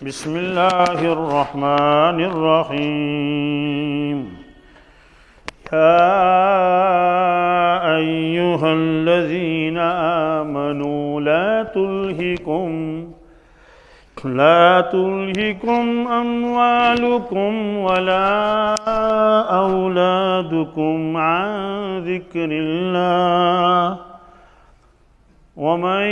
بسم الله الرحمن الرحيم يا أيها الذين آمنوا لا تلهكم أموالكم ولا أولادكم عن ذكر الله ومن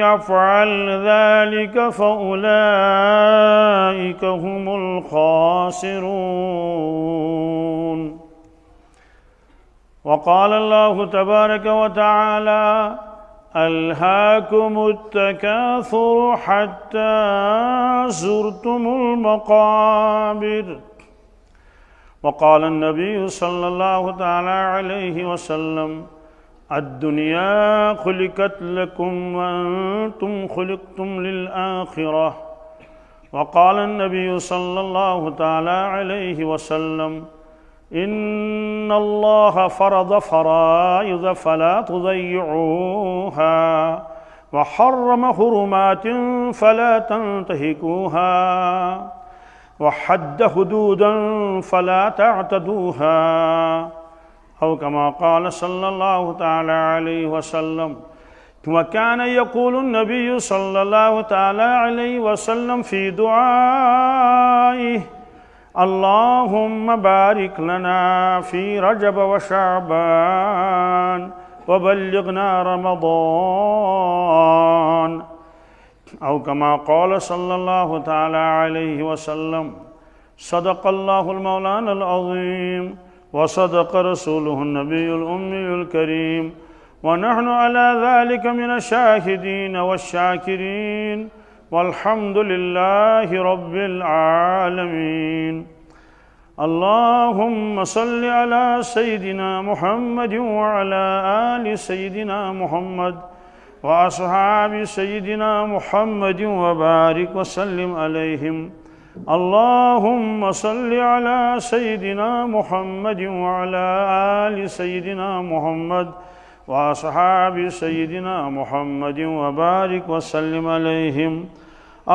يفعل ذلك فأولئك هم الخاسرون. وقال الله تبارك وتعالى ألهاكم التكاثر حتى زرتم المقابر. وقال النبي صلى الله تعالى عليه وسلم الدنيا خلقت لكم وأنتم خلقتم للآخرة. وقال النبي صلى الله تعالى عليه وسلم إن الله فرض فرائض فلا تضيعوها وحرم حرمات فلا تنتهكوها وحد حدودا فلا تعتدوها أو كما قال صلى الله تعالى عليه وسلم. وكان يقول النبي صلى الله تعالى عليه وسلم في دعائه اللهم بارك لنا في رجب وشعبان وبلغنا رمضان أو كما قال صلى الله تعالى عليه وسلم. صدق الله المولان العظيم وصدق رسوله النبي الأمي الكريم ونحن على ذلك من الشاهدين والشاكرين والحمد لله رب العالمين. اللهم صل على سيدنا محمد وعلى آل سيدنا محمد وأصحاب سيدنا محمد وبارك وسلم عليهم. اللهم صل على سيدنا محمد وعلى آل سيدنا محمد وأصحاب سيدنا محمد وبارك وسلم عليهم.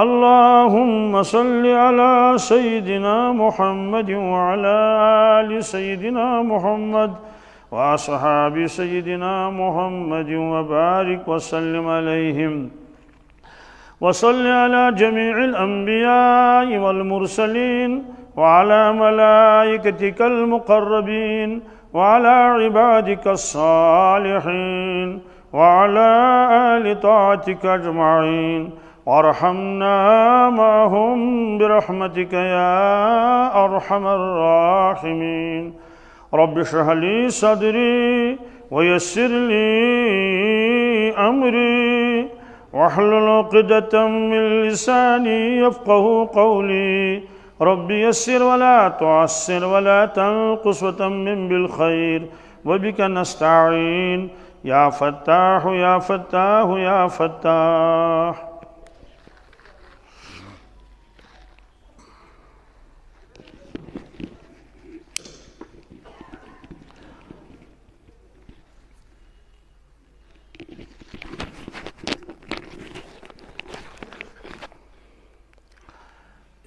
اللهم صل على سيدنا محمد وعلى آل سيدنا محمد وأصحاب سيدنا محمد وبارك وسلم عليهم. وصل على جميع الأنبياء والمرسلين وعلى ملائكتك المقربين وعلى عبادك الصالحين وعلى آل طاعتك أجمعين وارحمنا معهم برحمتك يا أرحم الراحمين. رب اشرح لي صدري ويسر لي أمري واحلل عقدة من لساني يفقه قولي. رب يسر ولا تعسر ولا تنقص وتمم بالخير وبك نستعين يا فتاح يا فتاح يا فتاح.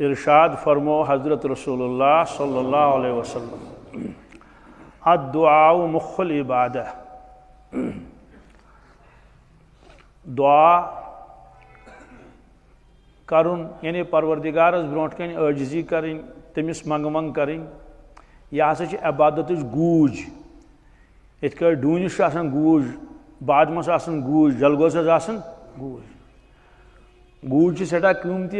इरशाद फरमो हज़रत रसूलुल्लाह सल्लल्लाहु अलैहि वसल्लम अद्दुआ मुख्ल इबादह। दुआ करुन यानी परवरदिगारस ब्रोट कन आजिजी करें तमिस मंग मंग करें यह हसा इबादत गूज इत डूनिस गूज बादमस गूज जलगोस गूज गूज सड़ा कीमती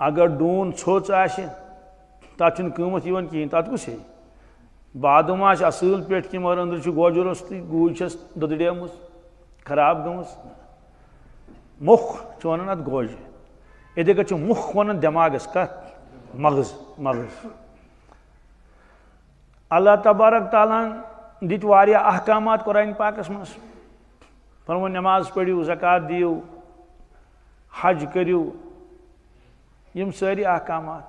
अगर डून छोच तथ कीमत कहें तथ कुछ बादम असल पे मगर अंदर गोजुर गूज ददड़ेम खराब गमस मुख वन अत गोज इथे कट मुख वन दिमागस कत मगज मगज। अल्लाह तबारक ताला दित वारिया अहकामात कुरान पाकस मस फरमो नमाज पढ़ियो ज़कात दियो हज करियो यम सारी अहकामात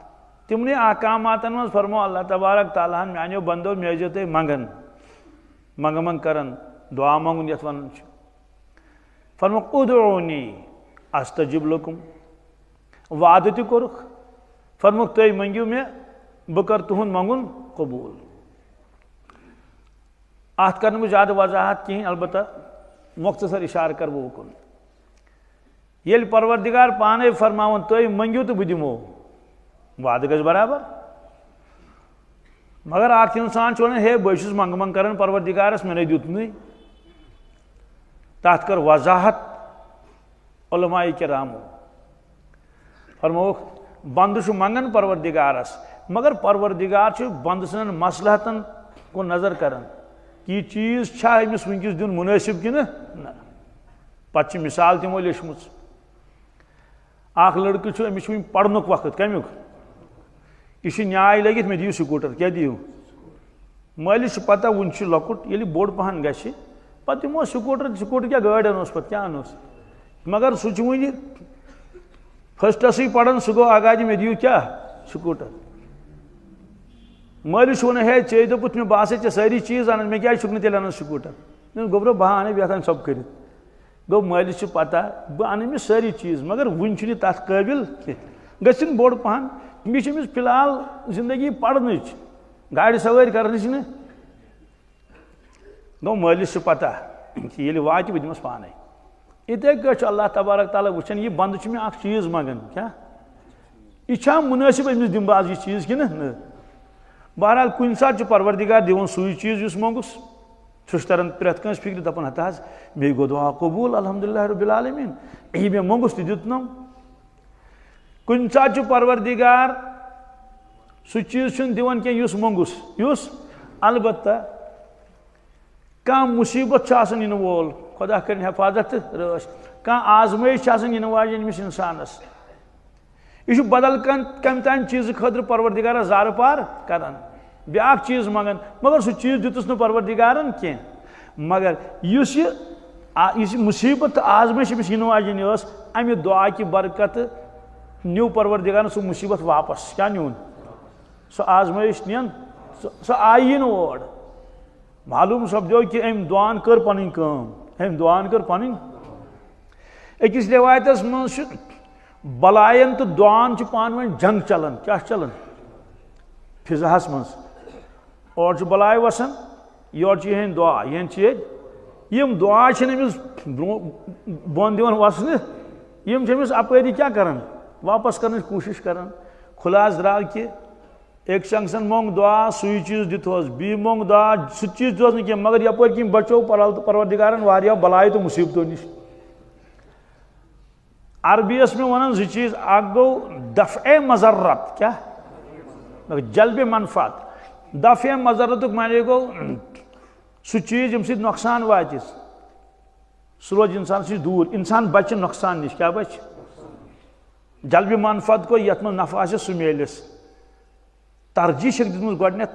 तिमने अहकामात मज फरमो अल्लाह तबारक ताला मानो बंदो मेजो ते मंगन मंग मंग करन दुआ मंगुन यथ वन फरमो उदऊनी अस्तजिब लकुम वाद तु कोरुख फरमुक तुम मंगियो मे बह कर तुहद मंगुन कबूल। अत कर ज्यादा वजाहत कहें अलबत्ता मुख्तसर इशार कर वो उकुन ये परवरदिगार पाने फरमावन तुम मंगियो तो बह दिमो वाद गज बराबर। मगर अख इंसान वन हे बस मंग मंग कर परवरदिगारस मे दुतन तथ कर वजाहत उलमाए किरामो फरमोक बंद मंगन परवरदिगारस मगर परवरदिगार बंद सन मसलहतन को नजर कर कि चीज अमिस वनकस दिन मुनासिब कि ना पे मिसाल तमो लेचम लड़क अमिस पढ़नुक वक्त कमुक यह न्याय लगित मे दियो स्कूटर क्या दियो मालिस पता वन लकुट ये बोड़ पहन ग पे दिमो स्कूटर क्या गाड़ अनोस पे क्या अनोस मगर सह वन फर्स्टस पढ़ान सह गो आगाज मे दियो क्या स्कूटर मालिस वन है चे दोपुत मे बह चे सारी चीज अन मे क्या तेल अन स्कूटर गोब्रो बह अन बह सब कर गो मालिस पता बह अन सारी चीज मगर वन तथ काबिल गन बोड़ पहन अमिस फिलहाल जिंदगी पढ़न गाड़ सवार कर गो मालिस पता कि ये वात बह दिमस पाने इथे कह अल्लाह तबारक ताला वुचन यह बंद मे अख चीज मंगन क्या यह मुनासिब अमिस दिम बह यह चीज कि न बहरहाल कुन सात परवरदिगार दिवन सुई चीज उस मंगुस छुस तरन प्रेत कंस फिक्र दपन हता मे गो दुआ कबूल अल्हम्दुलिल्लाह रब्बिल आलमीन यह मे मंगुस तो दितनम। कुन सात परवरदिगार सह चीज दिवन कह मंगुस अलबत्ता कह मुसीबत इन वोल खुदा कर हिफाजत रश कह आजमाइश इन वाजन अमिस इंसानस यह बदल कम तान चीज खतर परवरदिगार जार पार करान ब्या चीज मंगन मगर सह चीज दितुस न परवरदिगारन कह मगर इस मुसीबत आजमाइश अमिस इन वाजन अमि दुआ की बरकत न्यू परवरदिगार सह मुसीबत वापस क्या न्यून सह आजमाइश नियन सह आई और मालूम सपदो कि अम दुआन कर पन अम दुआन कर पन अकिस रिवायतस मज बलायन तो दुआन पान वन जंग चलान क्या चलान फिजाहस मज और बलाय वसान योर यहन दुआ यहन यम दुआ अमिस बोन दिवन वसन यम अपरी क्या करान वापस करने कोशिश करान खुलास द्राव कि एक शंसन मोंग दुआ सुई चीज दिथोस बी मोंग दुआ सह चीज दिथोस न मगर यपर कि बचो परवरदिगारन वारिया बलाय तो मुसीबतों निश। अरबियस में वन जो चीज अ गो दफ़े मजर्रत क्या जल्ब मनफात दफ़े मजर्रत माने गो सह चीज यम नुकसान वात सह रोज इंसान से दूर इंसान बच नुकसान निश क्या बच जल्ब मनफात को यथ मज नफा सह मेलिस तरजीह दित गोडन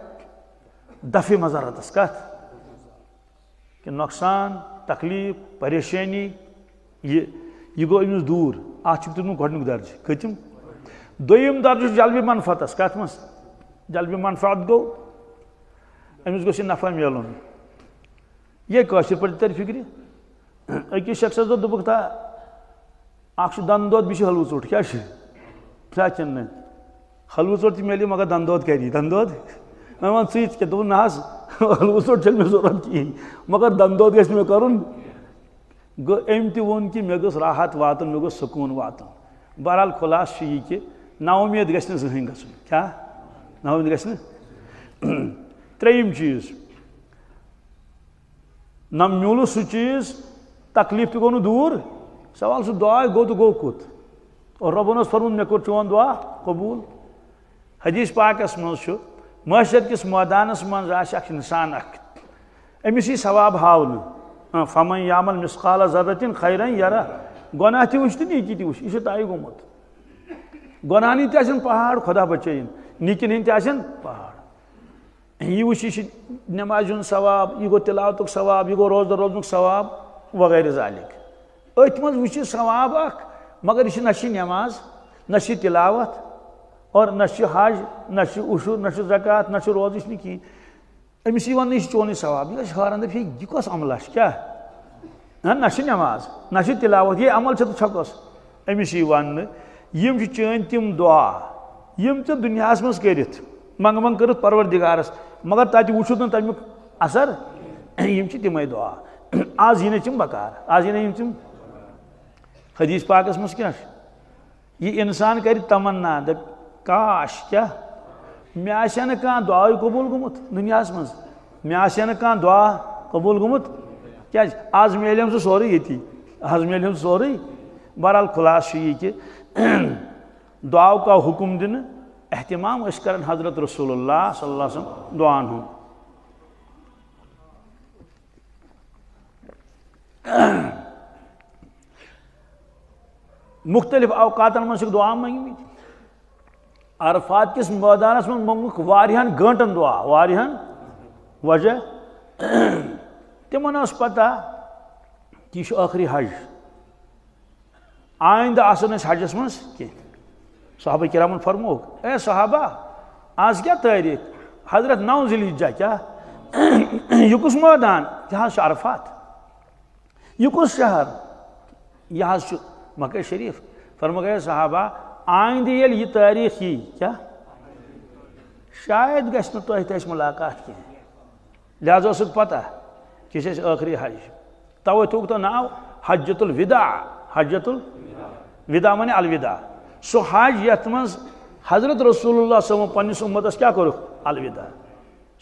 दफ़े मजरतस कत कि नुकसान तकलीफ परेशानी यह गो अमिस दूर अत गोडनुक दर्ज कतम दोयम दर्ज जल्ब मनफातस कत मज जल्ब मनफात गो अमिस गोस नफा मिलन ये कशर पे तर फिक्र अकिस शख्स दोपुक था अख दंद दोद बी हलवु ोट क्या क्या चन हलवु ोट मिले मगर दंद दोद करी दंद दोद मैं वन क्या दोप ना हलवु ोट चल मे जरूरत कहें मगर दंद दोद गो मे कर गो अम तोन कि मे गोस राहत वातन मे गोस सुकून वातन। बहरहाल खुलास यह कि नाउमीद गस जहन गन क्या नाउमीद गस त्रेयम चीज न मिल सह चीज तकलीफ तो गो न दूर सवाल सह दुआ गो तो गो कुत और रबन फरमुत मे कोर चोन दुआ कबूल। हदीस पाकस मज महशर किस मैदानस मज अख इंसान अमिस यी सवाब हावन फमन यामल मिसकाल ज़र्रतिन खैरन यरा गुनाह ति वुच नीकी ति वुच यह तय गोमुत गुनाहनी तन पहाड़ खुदा बचन नीकिन हंद तन पहाड़ यह वुच यह नमाज हुंद सवाब यह गो तिलावतुक सवाब यह गो रोज़ा रोजनुक सवाब वगैरह ज़ालिक अथ मज वुच सवाब मगर यह न नमाज न तिलावत और न हज न उशुर न ज़कात न रोज़ यह कहें अमिस वन यह चोन सवाब यह हैरान दप यह कस अमला क्या न नमाज न तिलावत ये अमल तो छकस अमिस वन यम चैन तिम दुआ यम चे दुनिया मज कर मंग मंग कर परवरदिगारस मगर तत वुचुत न तमिक असर यम तिमे दुआ आज यी तिम बकार आज यी तिम हदीस पाकस मज क्या ये इंसान कर तमन्ना दप काश क्या मे आशा न कह दुआ कबूल गुमुत दुनिया मज मे आशा न कह दुआ कबूल गुमुत क्या आज मिलम सह सोरे ये आज मिलम सोरे बहरहाल खुलास ये कि दुआ का हुक्म दिन एहतमाम कर हजरत रसूलुल्लाह सल्लल्लाहु अलैहि वसल्लम दुआन हूँ मुख्तलिफ अवकातन में दुआ मंगमित अरफात किस मैदानस में मंगुक वारियान गंटन दुआ वारियान वजह तिमन पता कि यह आखिरी हज आइंद आसन हजस मज कह सहाबा किरामन फरमोक ए सहाबा आज क्या तारीख हजरत 9 ज़िलहिज्जा क्या यह कुस मैदान यह अरफात यह कुस शहर यह मक्का शरीफ फरमा गए सहाबा आइंद ये यह तारीख यी क्या शायद गस तस मुलाकात कह लिहाजा पता कि आखिरी हज तवे थोक तो नाव हज्जतुल विदा हज्जतुल विदा माने अलविदा सो हज यथ मज हजरत रसूलुल्लाह सल्लल्लाहु पन्निस उम्मतस क्या करुक अलविदा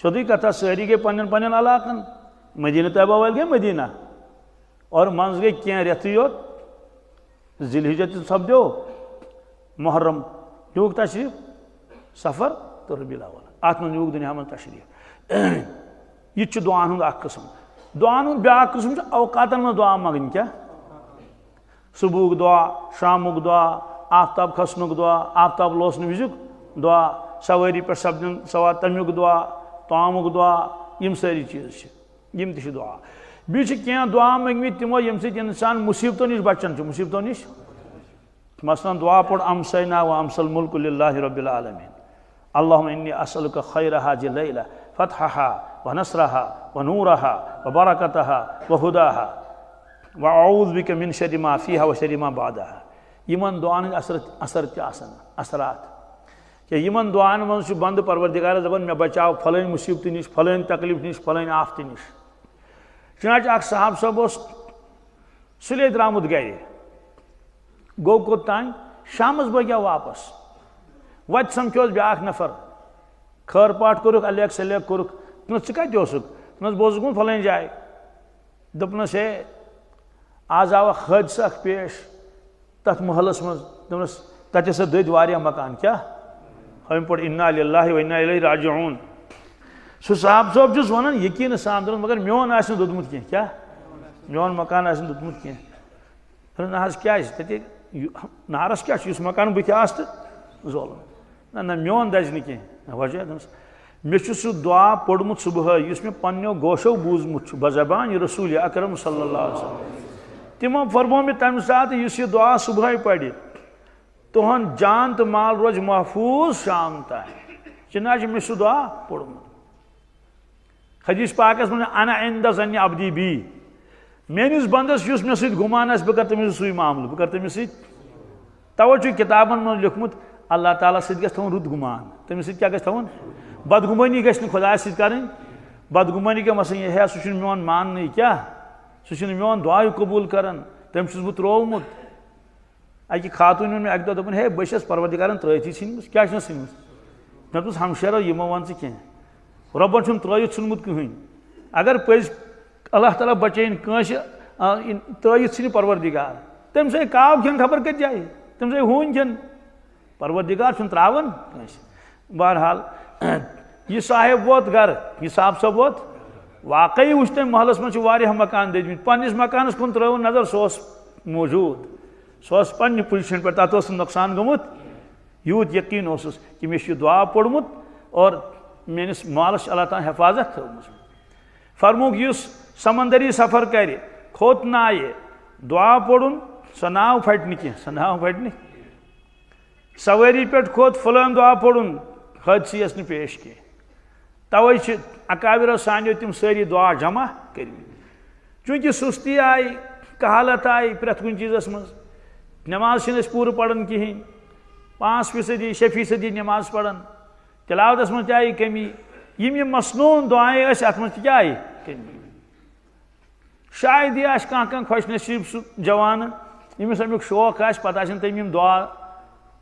सोदी कथा सारी गए पन्न पन्न इलाकन मदीना तैयबा वाल गए मदीना और मंज गए क्या रेत योत ज़िलहिज्जा सपदो मुहर्रम यूक तशरीफ सफर तो रबीउल अव्वल अत मन यूक दुनिया में तशरीफ यह दुआन हुंद अख किस्म दुआन हुंद ब्या किस्म अवकातन में दुआ मंगन क्या सुबह दुआ शामुक दुआ आफ्ताब खसनुक दुआ आफ्ताब लोसन विजुक दुआ सवारी पे सपदन सवार तमुक दुआ तामुक दुआ यम सारी चीज यम ति दुआ बीच क्या दुआ मंगमित तिमो यम सि इंसान मुसीबतों निश बचन मुसीबतों निश मसलन दुआ पढ़ अमसैना व अमसल मुल्क लिल्लाहि रब्बिल आलमीन अल्लाहुम्मा इन्नी असअलुका खैर हाज़िल लैला फतहहा व नसरहा व नूरहा व बरकतहा व हुदाहा व अऊज़ु बिका मिन शर्रि मा फ़ीहा व शर्रि मा बादहा यमन दुआन असर असरात क्या यमन दुआन मज बंद परवरदिगार दपान मे बचाव फलान मुसीबत निश फलान तकलीफ निश फलान आफत निश चुनाच अख साहब सब सुले द्रामुत गर गो कोत तान शामस बग्या वापस वत समखोस ब्या नफर खर पाठ कोरुक अलेक सलेक कोरुक तनस कत बोजुक फलान जाए दपनस हे आज आवा हादसा पेश तथ महलस मज दपनस तत दद वारिया मकान क्या हम पे इन्ना लिल्लाहि व इन्ना इलैहि राजिऊन सह साहब सब वन यकीन सान मगर मोन आसन दुदमुत कह क्या मोन मकान आसन दुदमुत कह ना क्या नारस क्या मकान बुथ आस तो जोल ना मोन दज न कह वजह मे सह दुआ पोर्मुत सुबह मे पन्नो गोशो बूजमुत बजबान रसूल अकरम सल्लल्लाहु अलैहि वसल्लम तिमो फरमो मे तम सात यह दुआ सुबह पढ़ तुहन जान तो माल रोज महफूज शाम तान मे सह दुआ पोर्मुत हदीस पाकस में अना इंद ज़न्नि अब्दी बी मेनिस बंदस युस मे सत गुमान आस बह कर तमिस सुई मामल बह कर तमिस तवे किताबन में लिखमुत अल्लाह ताला सत गस थवन रुत गुमान तमिस क्या गस थवन बदगुमानी गस न खुदा सत करें बदगुमानी का मसला यह है सह मोन मान क्या सह मोन दुआ कबूल करान तमिस बह त्रोवमुत अकि खातून मे अक दोपन हे बस परवरदिगारन त्रथी षिनमस क्या षिनमस मे दोस हमशेरो यमो वन कह रबन त्रयित षुनमुत कहीं अगर पज अल्लाह ताला बचन कंस त्रयित षिन परवरदिगार तम से काव खेन खबर कत जाए तम से हून खेन परवरदिगार त्रावन कंस बहरहाल यह साहेब वोत घर यह साहब सब वोत वाकई वुच तम महलस मह मकान दजम पन्निस मकानस कुन त्रो नजर सह मौजूद सह पन्ने पोजिशन पे तथ नुकसान गोमुत यूत यकीन ओसुस कि मे दुआ पोर्मुत और मेनिस मालस अल्लाह ताला हिफाजत थोमुस फरमुक युस समंदरी सफर कर खोत नाये दुआ पोड़न सह नाव फटन कह सह नाव फटन सवारी पे खोत फलान दुआ पोड़न हादसी यस न पेश कह तवे अकाबिर सानियो तिम सारी दुआ जमा कर चूंकि सुस्ती आई कहालत आई प्रथ कुन चीज़स मज नमाज पूर पढ़न कहें 5% 6% नमाज पढ़न तिलावतस मज आई कमी यम मसनून दुआएं अत मज क्या आई कमी शायद यह कह खुश नसीब सह जवान यमिस अमुक शौक पता तम दुआ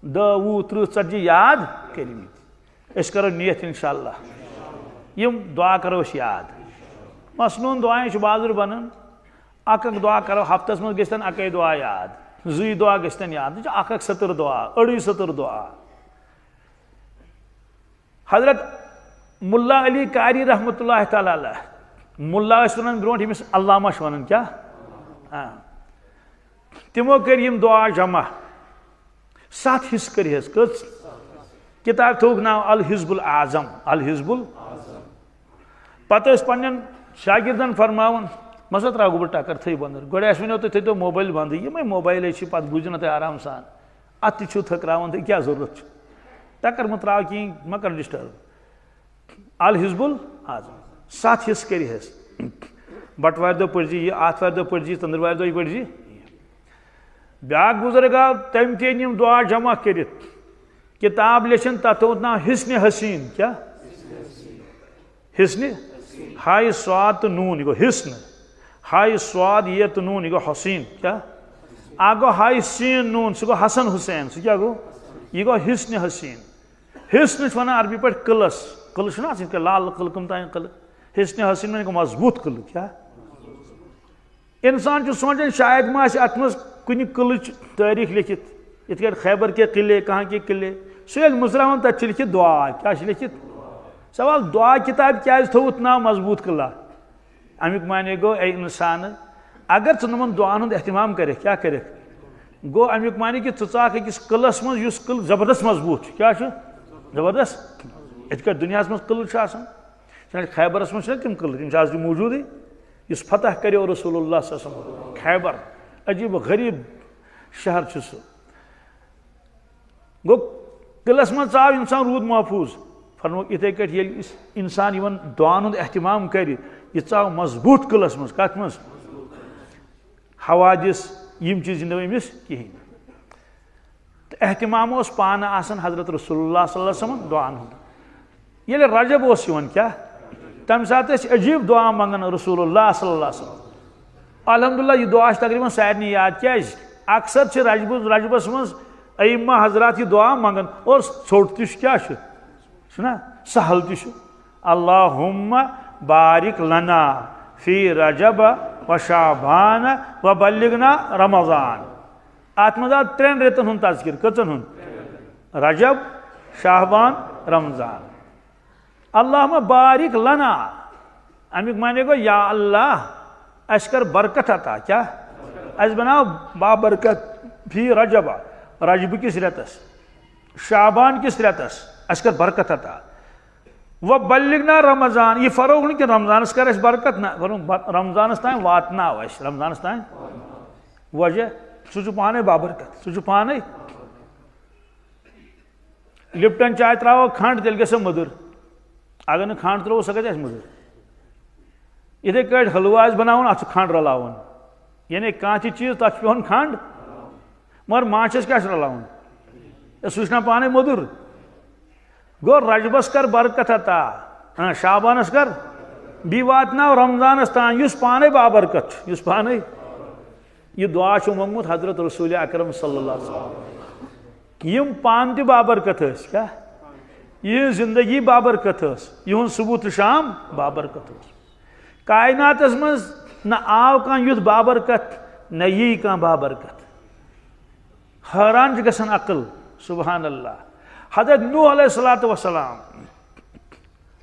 10 20 30 40 याद कर करो नियत इंशाअल्लाह यम दुआ करो याद मसनून दुआएं बाजुर बनन अक दुआ करो हफ्तस मज गन अक दुआ याद 2 दुआ गन याद 170 दुआ 270 दुआ हजरत मुल्ला अली कारी रहमतुल्लाह तआला अलैह मुल्ला वन ब्रो यमिस अल्लामा वन क्या तिमो कर यम दुआ जमा 7 हिस्स कर कस किताब थोक नाव अल हिज़्बुल आज़म अल हिज़्बुल पत पन्न शागिर्दन फरमावन मसा त्रागो बह टक्कर थी बंद गोड़ वो तुम थो मोबाइल बंद ये मोबाइल पे बुझो तुम आराम सान अत थकरावन तो क्या जरूरत टक्कर मह त्राव कहीं मह कर डिस्टर्ब अल हिज़्बुल आज़म 7 हिस्स कर बटवार दो पढ़ी यह आतवार दो पढ़ी तंदरवार दो पढ़ी ब्या बुजुर्ग आव तम तम दुआ जमा कर किताब लेचन तथ नाव हिस्न हसीन क्या हिस्न हाय स्वाद तो नून यह गो हिस्न हाय स्वाद ये तो नून यह गो हसीन क्या आ गो हाय सीन नून सह गो हसन हुसैन सह क्या गो यह गो हिस्न हसीन हिस्न वन अरबी पे कलस कल लाल कल कम तान कल हिस्न हसीन में मजबूत कल क्या इंसान सोचान शायद मा अत मज कुन कल तारीख लिखित इत खैबर के किले कहाँ के किले सह मुजरावन तथ लिखित दुआ क्या लिखित सवाल दुआ किताब क्या थोत नाव मजबूत कला अमुक माने गो ए इंसान अगर नुमन दुआन हूं एहतमाम करे क्या करे गो अमुक माने कि चाक अकिस कलस मज कल जबरदस्त मजबूत क्या जबरदस्त इत दुनिया मज कल खैबरस मज तम कल तम मौजूद इस फतह करो रसूलुल्लाह खैबर अजीब गरीब शहर सह गो किलस मज आव इंसान रूद महफूज फरमो इथे कट इंसान इन दुआन हूं एहतमाम कर यह आव मजबूत किलस मज कत मज हवादिस यम चीज अमिस कहें एहतमाम पान आसन हजरत रसूलुल्लाह सल्लल्लाहु अलैहि वसल्लम दुआन हूं ये रजब क्या तम सात अजीब दुआ मंगन रसूलुल्लाह सल्लल्लाहु अलैहि वसल्लम अल्हम्दुलिल्लाह यह दुआ तकरीबन सारे याद क्या अक्सर रजबस मज अइम्मा हजरात यह दुआ मंगन और छोट क्या ना सहल अल्लाहुम्मा बारिक लना फी रजब व शाबान व बल्लिगना रमज़ान अत मज आव 3 रेतन हूं तज़किर कचन हूं रजब शाहबान रमज़ान अल्लाहुम्मा बारिक लना अमुक माने गो या अल्लाह अस कर बरकत अता क्या अस बनाओ बाबरकत फी रजब रजब किस रेतस शाबान किस रेतस अस कर बरकत अता वह बल्लिगना रमज़ान यह फरोग नहीं कि रमज़ानस कर बरकत ना रमज़ानस तान वातना रमज़ानस तान वजह सह पाने बाबरकत सह पाने लिप्टन चाय त्रो खंड तेल ग मधुर अगर न खंड त्रो सह गि मधुर इथे कट हलवा बनावन अत खंड रलावन यानी कह चीज तथ पे खंड मगर माचस क्या रलावन सह पाने मधुर गो रजबस कर बरकत अता शाबानस कर बी वातनाव रमज़ानस तान पाने बाबरकत पाने यह दुआ मंगमुत हजरत रसूल अकरम सल्लल्लाहु अलैहि वसल्लम यम पान त बाबरकत क्या यह जिंदगी बाबरकत यह सुबह तो शाम बाबरकत कायनातस मज न आव कह युथ बाबरकत न यी कह बाबरकत हैरान गसन अकल सुबहान अल्लाह हजरत नूह अलैहिस्सलातु वस्सलाम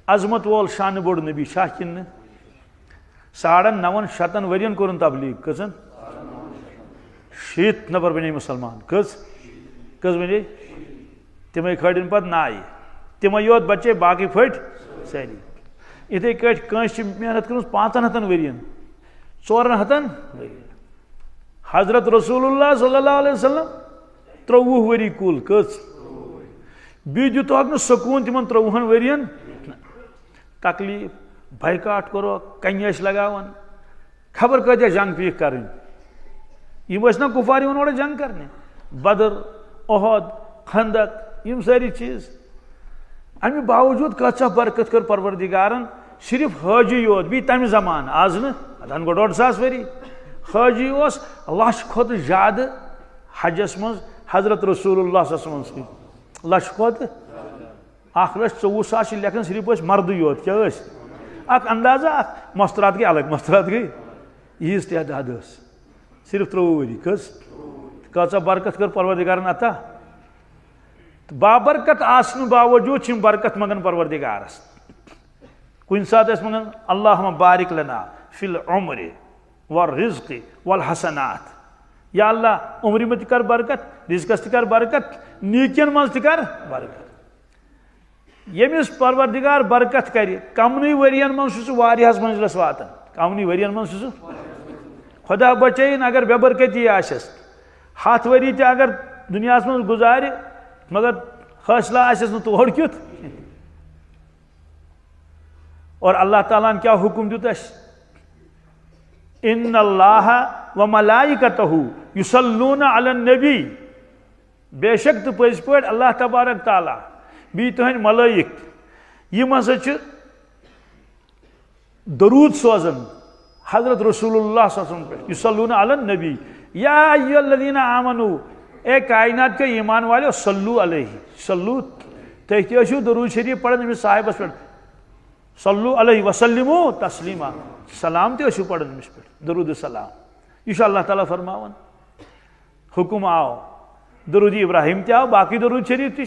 अजमत वोल शान बोड़ नबी शाह किन 950 वरियन कोर तबलीग कजन 100 नफर बने मुसलमान कज बने तमें खड़न पे नाय तमें योत बचे बाकी फट सारी इथे कट मेहनत कर 500 वरियन 400 हजरत रसूलुल्लाह सल्लल्लाहु अलैहि वसल्लम 30 वरी कुल कज बी दुतोक न सकून तिमन 30 वरियन तकलीफ बैकाट करो कन्यास लगावन खबर कत जंग पीक कर यम ना कुफार और जंग करने बदर ओहद खंदक यम सारी चीज अमि बावजूद कचा बरकत कर परवरदिगारन सिर्फ हाजी योत बी तम जमान आज न गो 1.5 वरी हाजी लक्ष खुद ज्यादा हजस मज हजरत रसूलुल्लाह सल्लल्लाहु अलैहि वसल्लम लक्ष खुद 1,24,000 लेखन सिर्फ मर्द योत क्या अंदाजा मस्तरात गई अलग मस्तरात गई यीज तदाद सिर्फ 3 वरी कचा बरकत कर परवरदिगारन अता बाबरकत आसन बावजूद बरकत मंगन परवरदिगारस कुन सात मंगन अल्लाहुम्मा बारिक लना फिल उम्रि व रिज़्क़ि वल हसनात या अल्लाह उम्र में कर बरकत रिज़्क़स कर बरकत नीकियन मज कर बरकत यमिस परवरदिगार बरकत कर कमन वरियन मज मंजिलस वातन कमन वरियन मज खुदा बचैन अगर बेबरकती आसस 7 वरी ते अगर दुनिया मज गुजारि मगर फैसला आसस न तोड़ क्युत और अल्लाह ताला क्या हुक्म दुत इन्नल्लाह व मलाइकतहु युसल्लूना अलन नबी बेशक तो पज पे अल्लाह तबारक ताला बी तुहन मलाइक यम हसा दरूद सोजन हजरत रसूलुल्लाह सल्लल्लाहु अलैहि वसल्लम पे युसल्लूना अलन नबी या अय्युहल्लज़ीना आमनू ए कायनात के ईमान वाले सल्लू अलैहि सल्लू तु दरूद शरीफ पढ़न अमिस साहिबस पे सल्लू अलैहि वसल्लिमू तस्लीमा सलाम तु पढ़न अमिस पे दरूद सलाम यह अल्लाह ताला फरमावन हुक्म आओ दरूद इब्राहिम ते आओ बाकी दरूद शरीफ ति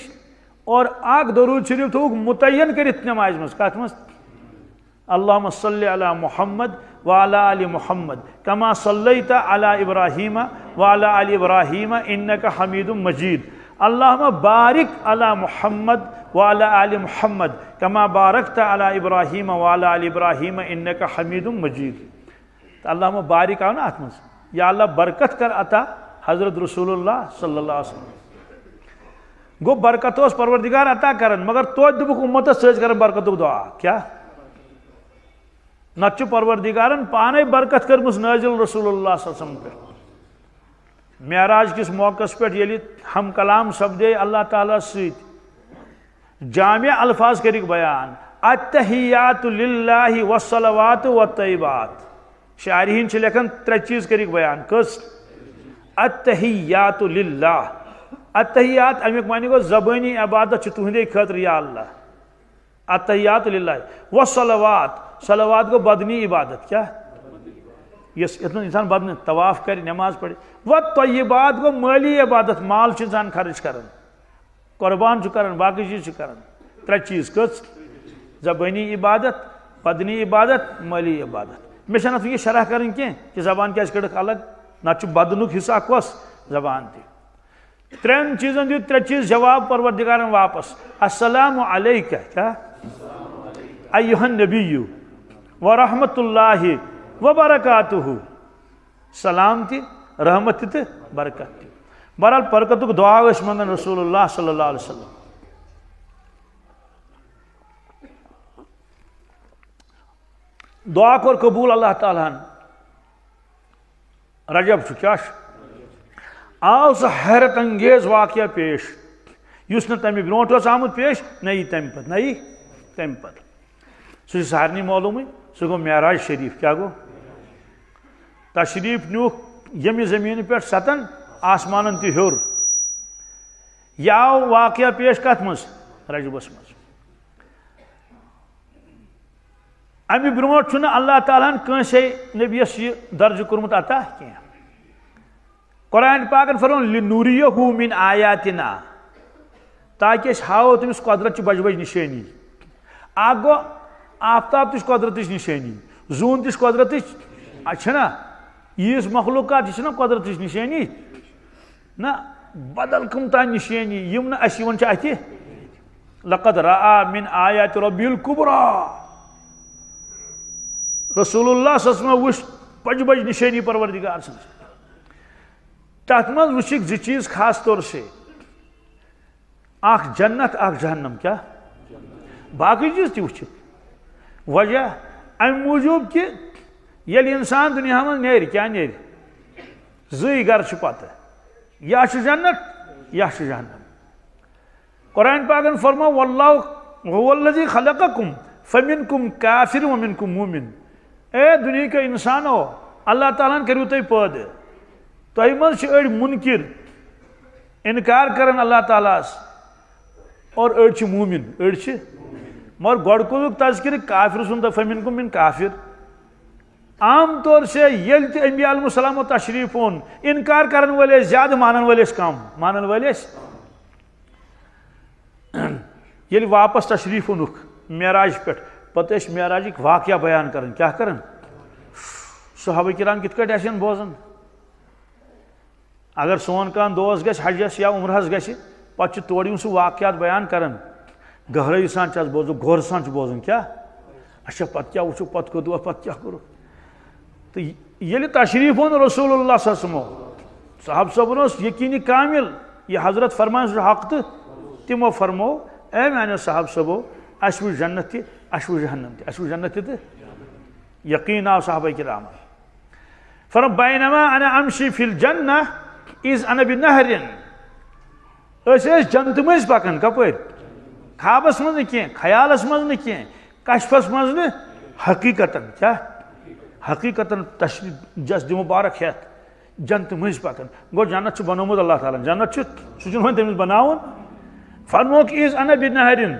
और आग दरूद शरीफ थोक मुतय्यन करित नमाज मज कत मज अल्लाहुम्मा सल्लि अला मुहम्मद व अला आलि मुहम्मद कमा सल्लैता अला इब्राहीम व अला आलि इब्राहीम इन्नका हमीदुम मजीद अल्लाहुम्मा बारिक अला मुहम्मद व अला आलि मुहम्मद कमा बारकता अला इब्राहीम व अला आलि इब्राहीम इन्नका हमीदुम मजीद अल्लाहुम्मा बारिक आओ ना अत मज या अल्लाह बरकत कर अता हजरत रसूलुल्लाह सल्लल्लाहु अलैहि वसल्लम गो बरकत परवरदिगार अता करन मगर तो दुबुक उम्मत सज कर बरकतुक दुआ क्या नच परवरदिगारन पाने बरकत करमुस नाजिल रसूलुल्लाह सल्लल्लाहु अलैहि वसल्लम मेराज किस मौकस पे ये हम कलाम सपदे अल्लाह ताला सत जामिया अल्फाज करिक बयान अत्तहियातु लिल्लाहि वस्सलवातु वत्तय्यिबात शायरीन छ लेखन 3 चीज करिक बयान कस अत्तहियातु लिल्लाह अत्तहियात अमिक मानी गो ज़बानी इबादत छ तुहंदे खतर या अल्लाह अत्तहियातु लिल्लाह वस्सलवात सलावात को बदनी इबादत क्या यस इतना इंसान बदन तवाफ करे नमाज पढ़े व तय्यिबात को माली इबादत माल इंसान खर्च करन कुर्बान करन बाकी चीज करन 3 चीज कस ज़बानी इबादत बदनी इबादत माली इबादत मे छन ये शरह करन कि जबान क्या कड़क अलग ना बदनुक हिस्सा कस जबान ति 3 चीजन दित 3 चीज जवाब परवरदिगारन वापस अस्सलामु अलैका क्या अय्युहन नबिय्यु व रहमतुल्लाहि व बरकातुहु सलाम ति रहमत ति बरकत ति बहरहाल बरकतुक दुआ मंगन रसूलुल्लाह सल्लल्लाहु अलैहि वसल्लम दुआ कर कबूल अल्लाह ताला रजब क्या आव सह हैरत अंगेज वाक़या पेश युस न तमि ब्रोट आमुत पेश नई तम पत नई तम पत सह सारे मालूम सह गो मेराज शरीफ क्या गो तशरीफ नुख यम जमीन पे सतन आसमान ति हर यह वाक़या पेश कत मज रजबस मज अमि ब्रोट अल्लाह ताला कंसे नबियस दर्ज कोर्मुत अता क्या कुरान पाकन फरमान लिनुरियहु मिन आयातिना ताकि हावो तमिस कुदरत बज बज निशानी आ गो आफ्ताब तिश कुदरत निशानी जून तिश कुदरत अच्छा यीस मखलूकात यह ना कुदरत निशानी ना बदल कमता निशानी यम ना अवन अत लक़द रआ मिन आयाति रब्बिल कुबरा रसूलुल्लाह सल्लल्लाहु अलैहि वसल्लम बज बज निशानी परवरदिगार सन्ज तथ मज वुचिक 2 चीज खास तौर से आख जन्नत आख जहन्नम क्या बाकी चीज ति वुचिक वजह अम मूजूब कि ये इंसान दुनिया में नेर क्या नेर 2 गर पत या जन्नत या जहन्नम कुरान पाकन फरमा वल्लाहु हुवल्लज़ी खलक़कुम फमिनकुम काफिर व मिनकुम मुमिन। ए दुनिया के इंसानो अल्लाह ताला करू तुम पैदा तुम मज अड़ मुनकिर इनकार करन अल्लाह ताला और अड़ मुमिन अड़ मगर गोड़ कोदुक तज़किर काफिर सुन फमिनकुम मिन काफिर। आम तौर से यल अंबिया अलैहिस्सलाम तशरीफ ओन इनकार करन वाले ज्यादा मानन वाले कम मानन वाले ये वापस तशरीफ ओनुक मेराज पे पत मेराज वाक़या बयान कर क्या कर सहाबा किराम कित कन बोजन अगर सोन कान दोस्त गस हजस या उम्रहस गस पे तोड़ सह वाक़यात बयान कर गहराई सान बोजो गौर सान बोजन क्या अच्छा पत क्या वो पत कदुआ पत क्या करो तो ये तशरीफ ओन रसूलुल्लाह सल्लल्लाहु साहब सबन यकीनी कामिल ये हजरत फरमान हक तो तमो फरमो ए मानो साहब सबो अस वो जन्नत अस वो जहन्नम अस वो जन्नत तो यकीन आव साहबा किराम फरम बैनमा अना अमशी फिल जन्ना इज अना बिनहरिन जन्नत मज पकान कपर ख्वाबस मज न ख्यालस मज न कशफस मज न हकीकतन क्या हकीकतन तशरीफ जस दि मुबारक हेत जन्नत मज पकान गो जन्नत बनोमुत अल्लाह ताला जन्नत सह तमिस बनावन फरमोक इज अना बिनहरिन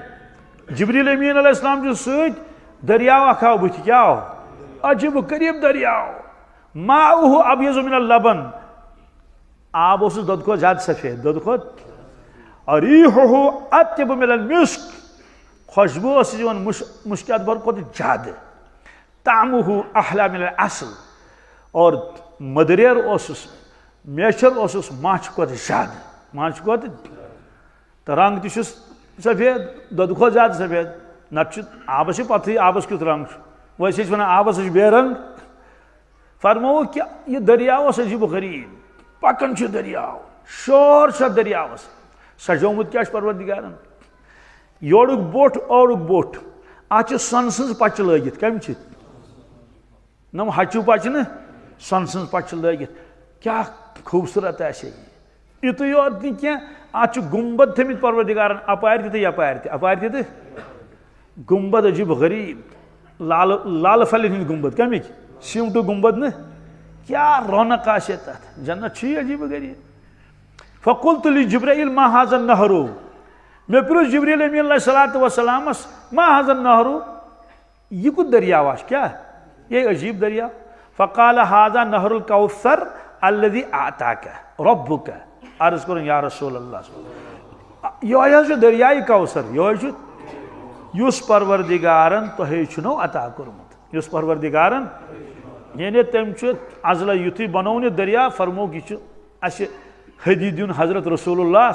जिब्रील अमीन अलैहिस्सलाम सत दरियाव अखाव बुथ क्या अजीब करीब दरियाव माउहु अब्यज़ु मिनल लबन आब उस दुध को ज्यादा सफेद दुध को अरीहुहु अत्यबु मिनल मिस्क खुशबू मुश्किल बर को ज्यादा तामुहु अहला मिनल असल और मदरेर मेचर माछ को ज्यादा माछ को तो रंग तस सफेद दुध खो ज्यादा सफेद नत आबस पत आबस क्युत रंग वैसे वन आबस बेरंग फरमो क्या ये दरियाव अजीब गरीब पकन दरियाव शोर दरियाव सजोमुत क्या परवरदिगारन योड़ुक बोट औड़ुक बोट अत सन सज पच लगित कम नम हचु पच न सन सज पच लगित क्या खूबसूरत युत योत अत गुम्बद थमित परवरदिगारन अपार तो यपार अपार तो गुम्बद अजीब गरीब लाल लाल फल हंद गुम्बद कमिक सिमटू गुम्बद न क्या रौनक तथ जन्नत अजीब गरीब फ़कुल्तु लि जिब्राइल मा हाज़ा नहरू मे पुरुष जिब्रील अमीन अलैहिस्सलातु वस्सलामस मा हाज़ा नहरू ये कुछ दरिया क्या ये अजीब दरिया फ़क़ाल हाज़ा नहरुल कौसर अल्लज़ी आताका रब्बुका अर्ज़ करूँ या रसूल अल्लाह यह दरियाई कौसर यह परवरदिगारन तुनो अता कोर्मुत युस परवरदिगारन यानी तम अजला युथी बनोन दरिया फरमो यह हदी दिन हजरत रसूलुल्लाह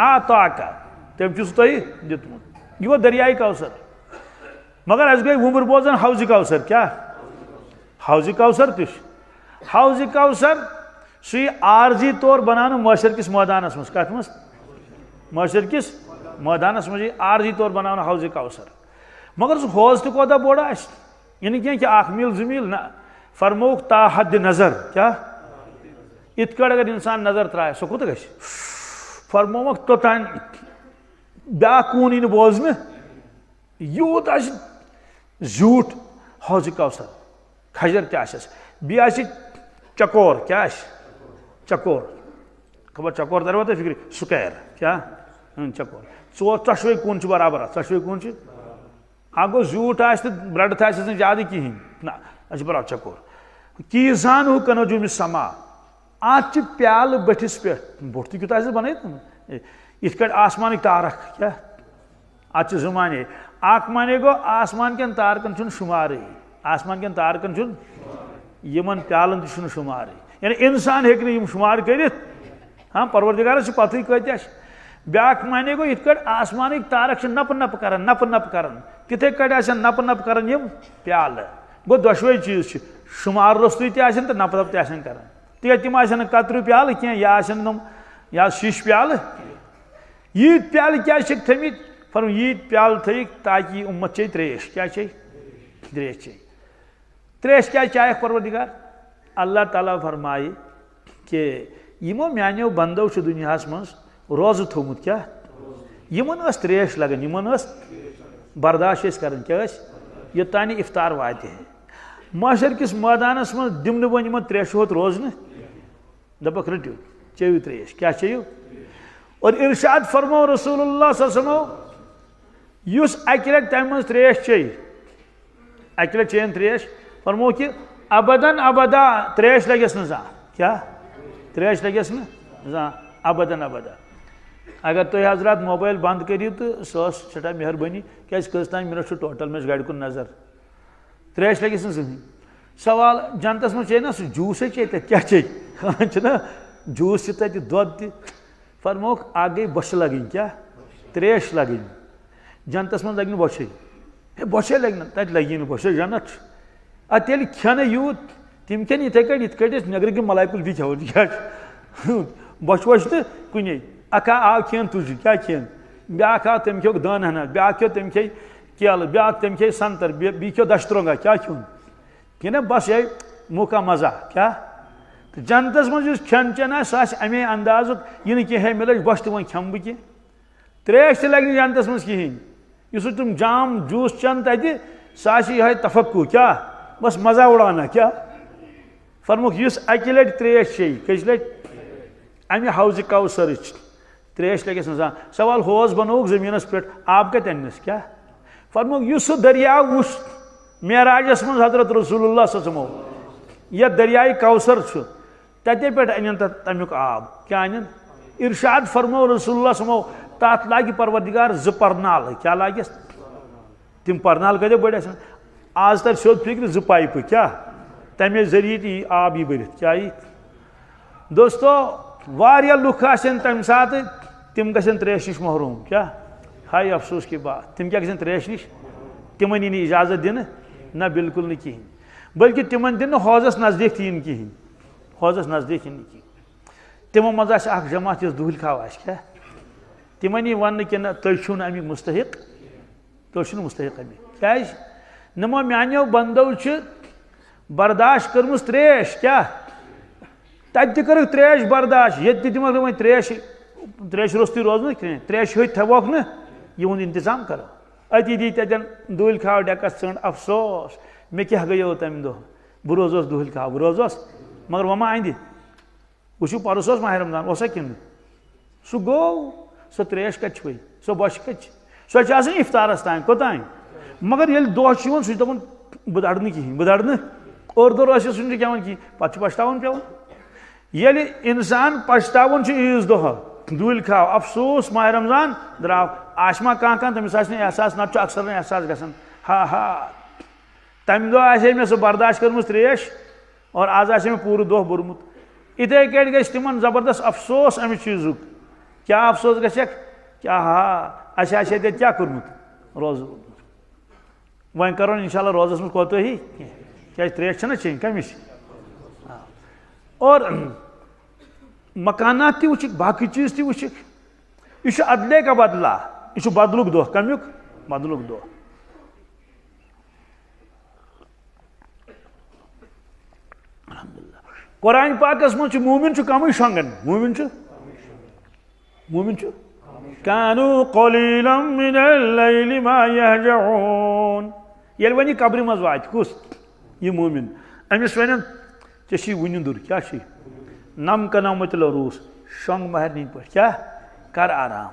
आताका तम तुह दितमुत यह दरियाई कौसर मगर अस गई वुमर बोजान हौज कौसर क्या हौज कौसर हौज कौसर सह आर्जी तौर बनान मशर किस मैदानस मज कत मज मशर किस मैदानस मज आर्जी तौर बनान हौज कौसर मगर सह हौज तो कोदा बोड़ यानी कि अख मील 2 मील ना फरमोक ताहद नजर क्या इत अगर इंसान नजर त्राय सह कुत ग फरमोक तोतान ब्या कून इन बोजन यूत झूठ हौज कौसर खजर तस बी चकोर क्या चकोर खबर चकोर तरवा तो फिक्र स्क्वायर क्या चकोर चशवे कून बराबर चशवे कून आ गो झूठ ब्रेड आस ज्यादा कहें ना बराबर चकोर कीजान हु कनजुम समा अत प्याल बठिस पे बोट तो क्यूत बन इत आसमान तारक क्या अत जुमाने अख माने गो आसमान कन तारकन शुमार आसमान कन तारकन यमन प्यालन तो शुमार यानी इंसान हेक शुमार कर हाँ परवरदिगारस पत कत ब्याक माने गो इत आसमान तारक नप नप कर नप नप कर तिथे नप नप कर प्याल गो दोशवे चीज शुमार रोस्तु तो नप नप कर तम कतरु प्याल कह या शीश प्याल यीत प्याल क्या थमित फर यीत प्याल थी ताकि उम्मत चे त्रेश क्या चे त्रेश चे त्रेश क्या चाय परवरदिगार अल्लाह ताला फरमाए कि यमो मानो बंदो दुनिया मज रोज थोमुत क्या यमन त्रेश लगन, यमन बर्दाश्त कर योतान इफ्तार वाते माशर किस मैदानस मं दिम वन त्रेश होत रोजन दपक रटो चेयू त्रेश क्या चेयू। और इरशाद फरमो रसूलुल्लाह सल्लल्लाहु अलैहि वसल्लम युस अकि लटि तम मं त्रेश चे अकि लटि चेन त्रेश फरमो कि अबदन अबदा त्रेश लगस न क्या त्रेश लगस न अबदन अबदा। अगर तुम हजरात मोबाइल बंद करियो तो सह सठा मेहरबानी क्या कतान मिनट टोटल मे गाड़ कुन नजर त्रेश लगस न सवाल जनतस मं चे ना सह जूस चे क्या चे ना जूस तत दुध त फरमोक आ गई बश लगन क्या त्रेश लगन जनतस मं लगे बशे बशे लगन तत लगी बशे जन्नत तेल खेन यूत तम खेन इत नगर के मलाइकुल भी खेव क्या बश वश तो कुन अखा आव खेन तुज क्या खेन ब्या आव तम खो दान हना ब्या खो तम खे केल ब्या तम खे संतर बी खो दशत्रोंगा क्या खुन कि बस ये मुका मजा क्या तो जन्नतस मं खेन चेन सह अमे अंदाज यह कह मे बश तो वो खेम बह त्रेश तो लगे जन्नतस मं कहें तुम जाम जूस चन तत सह यह तफक्कु क्या बस मजा उड़ाना क्या फरमुक अकि लटि त्रेश चे कस लटि अमे हौज कौसर त्रेश लगस न सवाल होज बनोक जमीनस पे आब कत अनस क्या फरमुक सह दरिया वुच मेराजस मं हजरत रसूलुल्लाह सल्लल्लाहु अलैहि वसल्लम यह दरियाई कौसर तते पे अन तमुक आब क्या अन इरशाद फरमो रसूलुल्लाह सल्लल्लाहु अलैहि वसल्लम तथ लाग परवरदिगार ज परनाल क्या लागस तिम परनाल कदे बड़ आज तर सोद फिक्र ज पाइप क्या तमे जरिए आब यह भर क्या दोस्तों वारिया लुख आसन तम सात तिम गसन त्रेश नश महरूम क्या हाय अफसोस की बात तिम क्या गसन त्रेश नश तिमन यी इजाजत दिन ना बिल्कुल न कहें बल्कि तिमन दिन हौजस नजदीक तीन कहें हौजस नजदीक कहें तिमो मज जमात यस दुहल खाव क्या तिमन यी वन कि तुम अमिक मुस्तहिक तुम मुस्तहिक अमिक क्या नमो मानो बंदो बर्दाश्त कर्म त्रेश क्या तत कर त्रेश बर्दाश्त ये तिम वो त्रेश त्रेश रोस्ती रोज न त्रेश हथ थवोक न यह इंतजाम करो अति दी तन दुहल खाव डेकस ठ अफसोस मे क्या गयो तम दह बह रोजस दुहल खाव बह रोजस मगर वमा अंद वो परस माह रमजान ओसा कि सह गो सह त्रेश कत सह बश कत सह इफ्तारस तान कोतान मगर ये दह सह दपान बह दड़ कहें बह दड़ और दो रोस कहें कहें पे पछतावन पे ये इंसान पछतावन ईज दह दुहल खाव अफसोस माह रमजान द्राव आशमा कह तमिस एहसास नत अक्सर एहसास गसान हा हा तम दह मे सह बर्दाश्त कर्म त्रेश और आज मे पूरे दह बुरमुत इथे कट गि तिमन जबरदस्त अफसोस अमि चीजुक क्या अफसोस गक क्या हा असे क्या कर्मुत रोज वन करो इंशाल्लाह रोजस मं कोताही क्या त्रेश ना चेन कमिश और मकानात ति वुचिक बाकी चीज ति वुचिक यह अदले का बदला यह बदलुक दह कमुक बदलुक दह कुरान पाकस मं मोमिन कम शंगन मोमिन कानू कलीलन मिनल लैलि मा यहजऊन ये वन कब्र मज वात कुस यह मोमिन अमिस वन चे वुनिंदुर क्या नम कनामत रूस शंग महरनी पे क्या कर आराम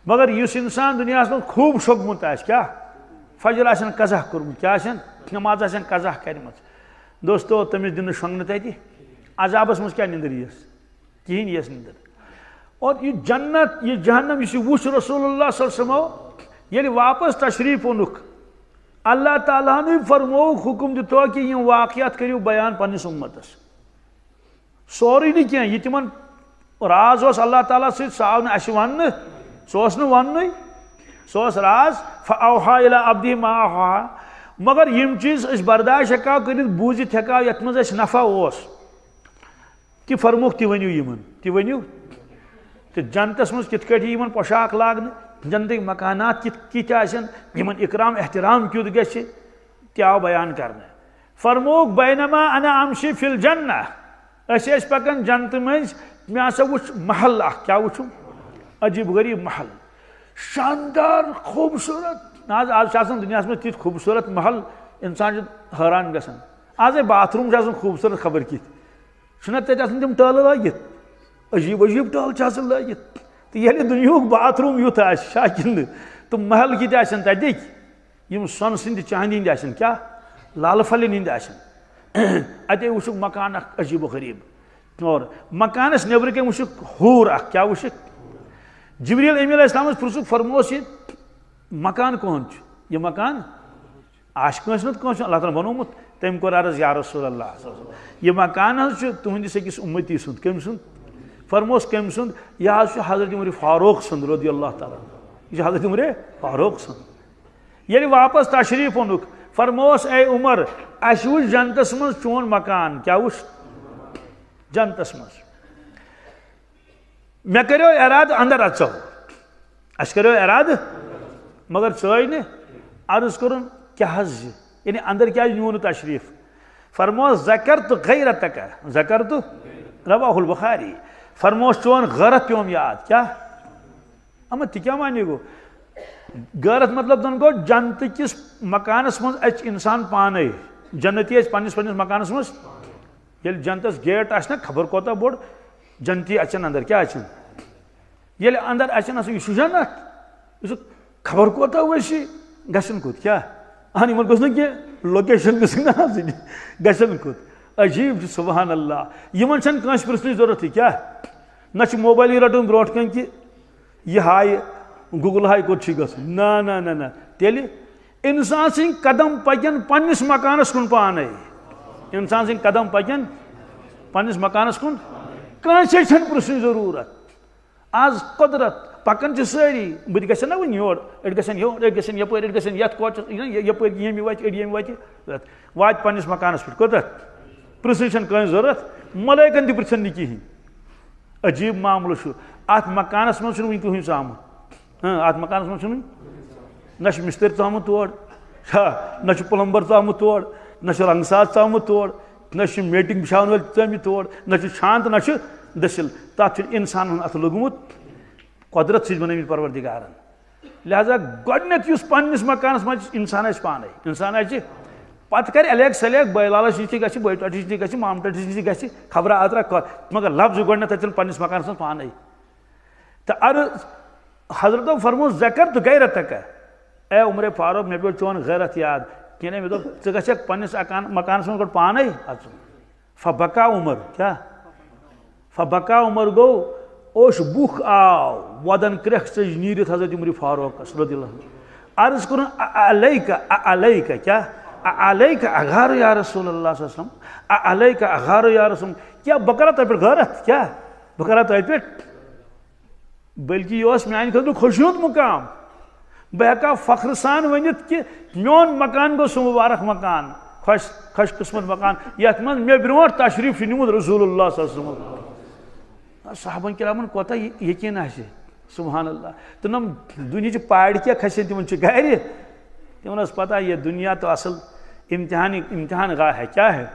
मगर इस इंसान दुनिया में खूब शोगमुत क्या फजर आसन कज़ा कोर्मुत क्या नमाज आसन कज़ा करम दोस्तों तमिस दिन शंगन तति अजाबस मज क्या निंदर यस कहें यस निंदर और ये जन्नत ये जहन्नम यह वुच रसूलुल्लाह सल्लल्लाहु अलैहि वसल्लम ये वापस तशरीफ ओनुक अल्लाह ताला ने फरमो हुक्म दितो कि यह वाक़ियात करियो बयान पन्निस उम्मतस सोरी नहीं क्या यह तिमन राज अल्लाह ताला सह आव न अस वन सह वन सह राज फअौहा इला अब्दी मा औहा मगर यम चीज बर्दाश्त हेकाव कर बूजित हेकाव यथ मज नफा कि फरमुख ति वनु तो जन्नतस मज कित कट पोशाक लागन जन्नत मकानात कित यमन इकराम एहतराम क्युत गि आव बयान कर फरमुख बैनमा अना अमशी फिल जन्ना पकन जन्नत मज मे हसा वुच महल क्या वुचुम अजीब गरीब महल शानदार खूबसूरत आज दुनिया में तीत खूबसूरत महल इंसान हैरान गसान आज बाथरूम खूबसूरत खबर कि तम टल लगित अजीब अजीब टल लगित तो ये दुनिया बाथरूम युथ शाकिल तो महल कत तक सोन सद चांदी हंद क्या लाल फल हंद अते वुक मकान अजीब गरीब और मकानस नबर कन वुक हूर क्या वुक जिब्रील अमीन अलैहिस्सलाम पुरुष फरमोस ये मकान कौन यह मकान आश अल्लाह ताला बनोमुत तम कोर अर्ज या रसूल अल्लाह यह मकान तुहंदिस अकिस उम्मती सुंद कम सुंद फरमोस कम सुंद यह हजरत उमर फारूक सुंद रदी अल्लाह ताला यह हजरत उमर फारूक सुंद ये वापस तशरीफ ओनुक फरमोस ए उमर अस वुच जन्नतस मज चोन मकान क्या वुच जन्नतस मज मे करो इराद अंदर अचो अस करो इराद मगर चय न अर्ज कर क्या यानी अंदर क्या न्यून तशरीफ फरमोस जकर तो गैरतक जकर तो रवाहुल बुखारी फरमोस चोन गैरत प्योम याद क्या अमत क्या माने गो गैरत मतलब तन गो जन्नत किस मकानस मज अच इंसान पाने जन्नती पन्निस पन्निस मकानस मज ये जन्नतस गेट आना खबर कोता बोड़ जन्नती अचन अंदर क्या अचन ये अंदर अचन यह जन्नत यह खबर कोता वसी गसन कुत क्या अहन इन गोस कह लोकेशन गसन कुत अजीब सुबहान अल्लाह इन कंस पृथ्वी जरूरत क्या न मोबाइल रटन ब्रोट कन कि यह हाय गूगल हाय कोत ना ना ना ना तेल इंसान सिंह कदम पकन पन्निस मकानस कुन पाने इंसान सिंह कदम पकन पन्निस मकानस कुन कंसे पृथ्वी जरूरत आज कुदरत पकन सारी बह गन ना वन योर अड़ गन योर अड़ गन यप अड़ गन ये कोच यप यम वत वात पन्निस मकानस पे कुदरत पृथ्वी कहीं जरूरत मलैकन तृथन नी कहें अजीब मामल अत मकानस मज वन कहीं आमुत अत मकानस मज न मिस्त्री आमुत तोड़ न प्लम्बर आमुत तोड़ न रंगसाज आमुत तोड़ न मेटिंग बिछावन वल आमुत तोड़ न शांत न दसिल तथ इंसान अथ लोगमुत कुदरत सि बनमित परवरदिगारन लिहाजा गोडनेथ युस पन्निस मकानस मज इंसान पाने इंसान पत कर अलग सलेग बैलालस नश ग बैटस नश ग मामटस नश ग खबर अतरा मगर लफ्ज गोडनेथ अचल पन्निस मकानस मज पाने तो अर्ज हजरत फरमो जकर तो गैरतक ए उमर फारूक मे पे चोन गैरत याद कह मे दोप गक पन्निस मकानस मज पाने अचुन फबका उमर क्या फबका उमर गो ओश बुख आव वदन क्रख सज नीरित हजरत उमर फारूक अर्ज कर अलैक क्या अलैक अगार या रसूल अल्लाह सल्लल्लाहु अलैहि वसल्लम अलैक अगार या रसूल क्या बह कर तह पे गैरत क्या बह कर तह पे बल्कि यह मान खुद खुशियुत मुकाम बह हेका फख्र सान वनित कि मोन मकान गो सह मुबारक मकान खुश खुश किस्मत मकान यथ मन मे ब्रो तशरीफ निमुत रसूलुल्लाह सल्लल्लाहु अलैहि वसल्लम साहबन किरामन कोता यकीन आसे सुभान अल्लाह तो नम दुनिया पाड़ क्या खसे तिमन गर तिमन पता यह दुनिया तो असल इम्तिहान गाह है क्या है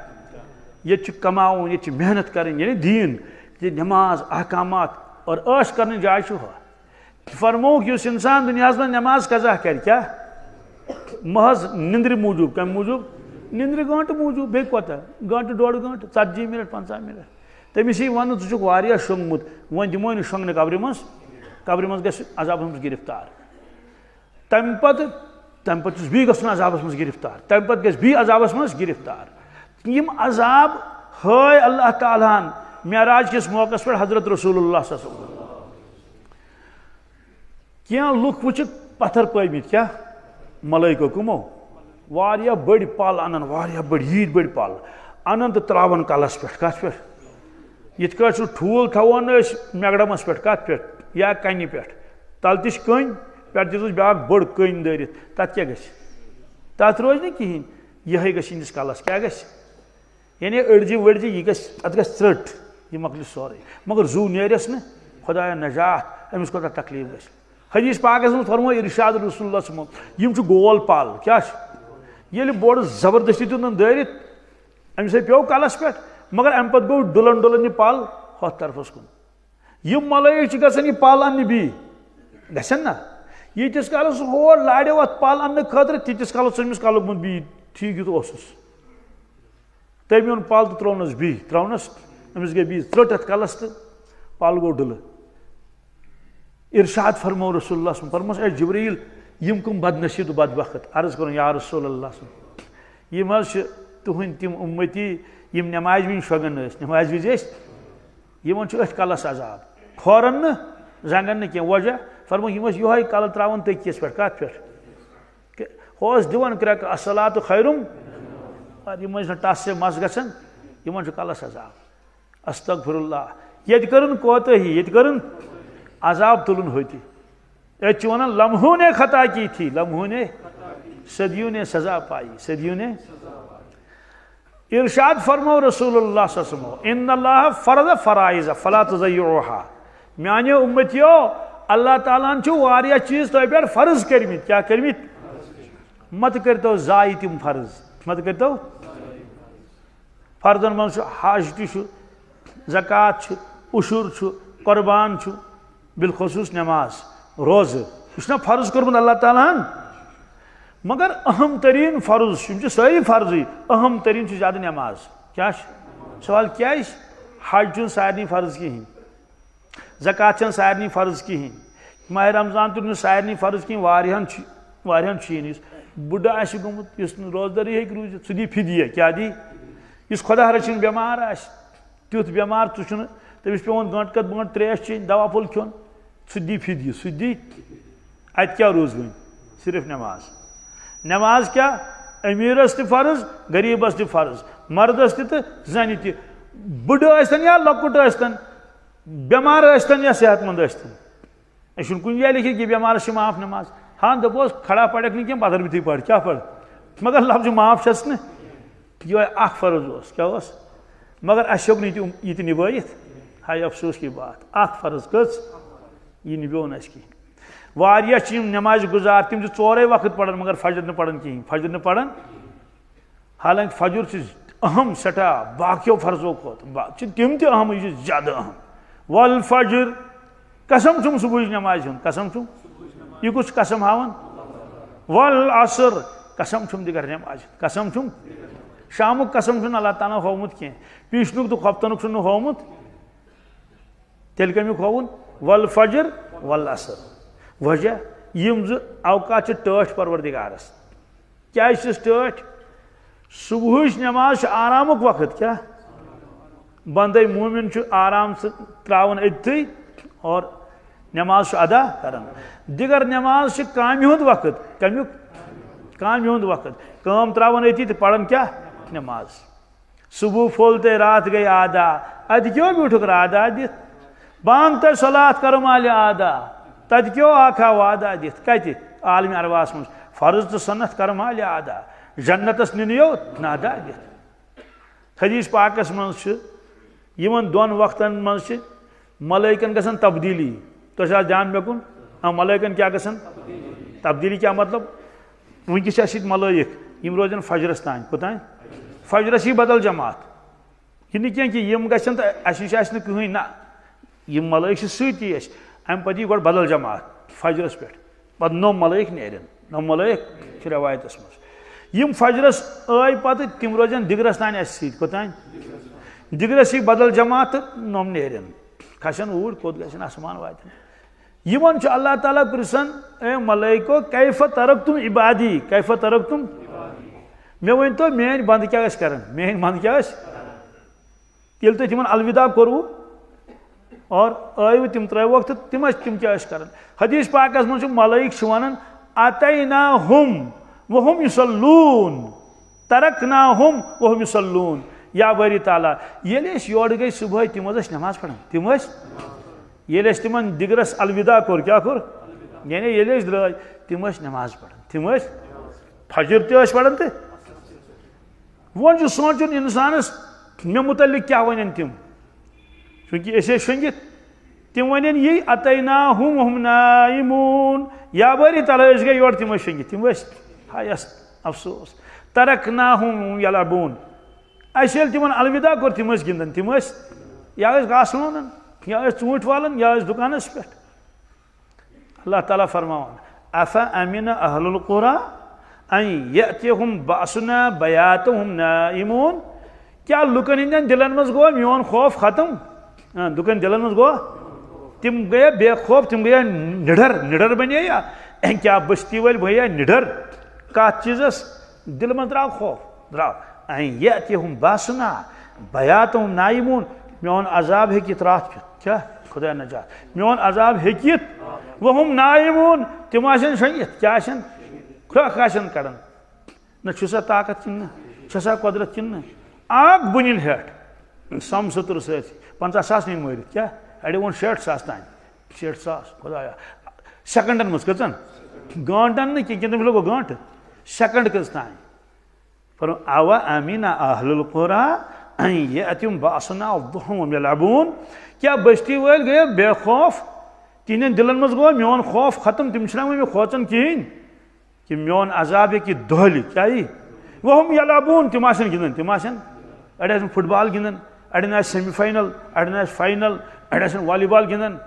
ये कमाउन ये मेहनत करें यानी दीन ये नमाज अहकामात और ऐश करने जाय फरमोक युस इंसान दुनिया में नमाज कजा कर क्या महज निंद्र मूजूब कम मूजूब निंद्र गंट मूजूब बे कोता गंट 1.5 घंटे 40 मिनट 50 मिनट तमिस वन ज़ुक शोंगमुत वो दिमो नी शोंगने कब्र मज ग अजाब मज गिरफ्तार तम पे बी गन अजाबस मज गिरफ्तार तम पे गी अजाबस मज गिरफ्तार यम अजाब हाय अल्लाह तालान मेराज किस मौके पे हजरत रसूलुल्लाह सल्लल्लाहु अलैहि वसल्लम क्या लुक वुच पत्थर पमित क्या मलाइको कमो वारिया बड़ पल अनन वारिया बड़ यीद बड़ पल अनन तो त्रावन कलस पे कत पे यथ कह ठूल थवान मेगडमस पे कत पे या कन पे तल तश कन पे दिस ब्या बड़ कन दरित तथ क्या तथ रोज न कहें यह गस कलस क्या गस यानी अड़जी वड़जी यह गत त्रट यह मकल सोरे मगर जू नेरस न खुदाया नजात अमिस कोता तकलीफ गस हदीस पाकस में फरमो इरशाद रसूलुल्लाह यम गोल पाल क्या ये बोड़ जबरदस्ती तुन दरित अमिस पे कलस पे मगर अम पे गो डुलन डुलन यह पल हथ तरफस कुन यम मलाइक गसन यह पल अन्य बी गसन ना यीतिस कालस हो लाड़ो अत पल अन्न खतर तीतिस कालस अमिस कलुक मुन बी ठीक युत ओसुस तम ओन पल तो त्रोनस बी त्रोनस अमिस गई बी त्रोट अत कलस तो पल गो डुल इरशाद फरमो रसूलुल्लाह फरमोस ए जिब्रील यम कुम बदनसीब तो बदबख्त अर्ज कर या रसूलुल्लाह यम तुहन तिम उम्मती यम नमाज विन शोगन नमाज विज यमन अथ कलस अजाब खोरन न जंगन न क्या वजह फरमो यम यो कल त्रावन तकियस पे कत पे होस दिवन क्रैक अस्सलातु खैरुम यम टस से मस गसन यमन कलस अजाब अस्तगफिरुल्लाह ये करन कोतही ये करन अजाब तुलन होती ये वन लम्हों ने खता की थी लम्हों ने सदियों ने सजा पाई सदियों ने इरशाद फरमो रसूलुल्लाह सल्लल्लाहु अलैहि वसल्लम इन्नल्लाह फरज़ फराइज़ फला तुज़य्युहा म्याने उम्मतियो अल्लाह ताला छु वारिया चीज तो पे फर्ज करमित क्या करमित मत करतो जाय तिम फर्ज मत करतो फर्जन मन हज छु ज़कात छु उशुर छु कुर्बान छु बिलखुसूस नमाज रोज़ यह फर्ज कर्मुत अल्लाह ताला मगर अहम तरीन फर्ज सारी फर्ज अहम तरीन ज्यादा नमाज क्या सवाल क्या हज चुन सारे फर्ज कहें ज़कात चन सारे फर्ज कहें माह रमजान तुन सारे फर्ज कहें वारियान बुढ़ आस गोमुत रोजदारी हे रूज सह दी फिदिया क्या दी इस खुदा रचिन बेमार आस तुथ बेमार तमिस पे गंट कत बंट त्रेश चेन दवा फुल खोन सह दी फिदिया सह दी अत क्या रोज वन सिर्फ नमाज नमाज क्या अमीरस त फर्ज गरीबस त फर्ज मर्दस तो जन त बुढ़ या लकुट बेमार या सेहतमंद यह कुछ जाए लिखित कि बेमारस माफ नमाज हाँ दोपोस खड़ा पड़क नहीं पदर भी पढ़ क्या पढ़ मगर लफ्ज माफ छस न यह फर्ज क्या मगर अस ये निभात हाय अफसोस की बात फर्ज कच यह निभो न कहीं वारिया नमाज गुजार तिम चोरे वक्त पढ़न मगर फजर न पढ़न कहीं फजर न पढ़न हालांकि फजर अहम सटा बाकियों फर्जों तिम अहम यह ज्यादा अहम वल फजर कसम छुम सुबह नमाज हुन कसम छुम यह कुछ कसम हावन वल असर कसम छुम दिगर नमाज कसम छुम शामुक कसम छुन अल्लाह ताला होमुत कह पीछनुक तो खपतनुक छुन होमुत तेल कमिक होवन वल फजर वल असर वजह यम अवकात टठ परवरदिगारस क्या टठ सुबह नमाज आरामुक वक्त क्या बंदे मोमिन आराम से त्रावन अतई और नमाज अदा करन दिगर नमाज कामि हुंद वक्त कमिक कामि हुंद वक्त काम त्रावन अती तो पढ़न क्या नमाज सुबह फोल ते रात गई आदा अद क्यों ब्यूठुक आदा दित बांग ते सलात कर माल आदा तद क्यों आखा वादा दित कत आलम अरवास मज फर्ज तो सन्नत कर माल आदा जन्नतस नियो नादा दित हदीस पाकस मज दोन वक्तन मज मलाइकन गसन तब्दीली तो ध्यान मेकुन मलाइकन क्या गसन तब्दीली क्या मतलब वनकस मलाइक यम रोजन फजरस तान कोतान फजरस ही बदल जमात यह नहीं कि यम गसन तो अस कहीं ना यम मलाइक सती अम पे गो बदल जमात फजरस पे नो मलाइक नेरन नो मलाइक रवायतस मज यम फजरस आय पे तिम रोजन दिगरस तान कोतान दिगरस ही बदल जमात नोम नेरन खसन ऊर कोत गसन आसमान वातन यमन अल्लाह ताला प्रसन ए मलाइको कैफ तरक तुम इबादी कैफ तरक तुम मे वन तो मेन बंद क्या करन मेन बंद क्या ये तुम तिमन अलविदा करू और आयु तिम त्रो तो तिम क्या कर हदीस पाकस मज मलाइक वन अतैना हम वहुम युसल्लून तरकना हम वहुम युसल्लून या बारी ताला ये योर गई सुबह तिम नमाज पढ़ान तिम ये तिमन दिगरस अलविदा कोर क्या कोर यानी ये द्राय तिम नमाज पढ़ान तिम फजर ते पढ़ान तो वो सोचुन इंसानस मे मुतलिक क्या वन तिम चूंकि ऐसे शंगित तिम वन ये अतैना हम नाइमून या बारी ताला गई योर तिम शंगित तिम हाय अफसोस तरकना हम यलबून अस तिम अलविदा कोर तिम गिंदन तिम या घास लोनन या ऊँट वालन या दुकानस पे अल्लाह ताला फरमान अफा अमिन अहलुल कुरा अन यअतिहुम बासुना बयातुहुम नाइमून। क्या लुकन हिंदन दिलन मज गो मोन खौफ खत्म? लुकन दिलन मज गो तिम गए बेखौफ, तिम गए निडर। निडर बने या क्या बस्ती वाल भैया निडर कत चीजस दिल मज द्राव खौफ द्राव। अन यअतिहुम बासुना बयातुहुम नाइमून। मोन अजाब हेकित रात पे क्या खुदा नजात मोन अजाब हेकित वहुम नाइमून तिम आशन शंगित क्या आशन खाशन कड़न न छुसा ताकत किन छसा कुदरत किन आग बुनिल हेट समसुतर सत 50,000 नहीं मरित क्या अड़े वो 60,000 तान 60,000 खुदाया सेकंडन मज कचन गंटन न कि तुम लोग गंट सेकंड कज तान पर आवा अमीना अहलुल कुरा यअतिहुम बासुना वहुम यलअबून। क्या बस्ती वाल गए बेखौफ तिहन दिलन मज गो मोन खौफ खत्म तिम छना मे खोचन कहीं कि मोन अजाब कि दहल क्या वहुम यलअबून तिम आशन गिंदन तिम आशन अड़े फुटबॉल गिंदन अड़े सेमीफाइनल अड़े फाइनल अड़े वॉलीबॉल गिंदन।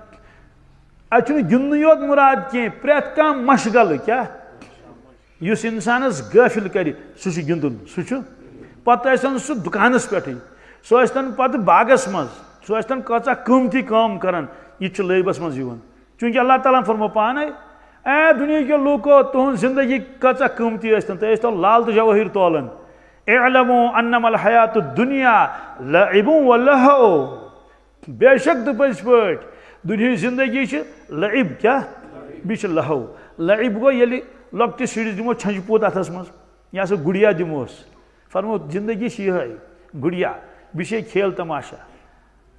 अचु गिंदन योत मुराद कह प्रेत कह मशगल क्या युस इंसानस गाफिल कर सह गिंदन सह पत्ता सह दुकानस पे सह पत बागस मज सह कचा कीमती काम करान यह लैबस मज चूंकि अल्लाह ताला फरमो पाने ए दुनिया के लूको तुहद जिंदगी कचा कीमती तो लाल तो जवाहिर तोलन इअलमू अन्नमल हयातु दुनिया लइबु व लहव। बेशक तो पज पट दुनिया जिंदगी लइब क्या बी लहव। लइब गो ये लक्ट शुरिस दिमो छंज पोत अथस मज या सह गुड़िया दिमोस फरमो जिंदगी यह गुड़िया बी खेल तमाशा।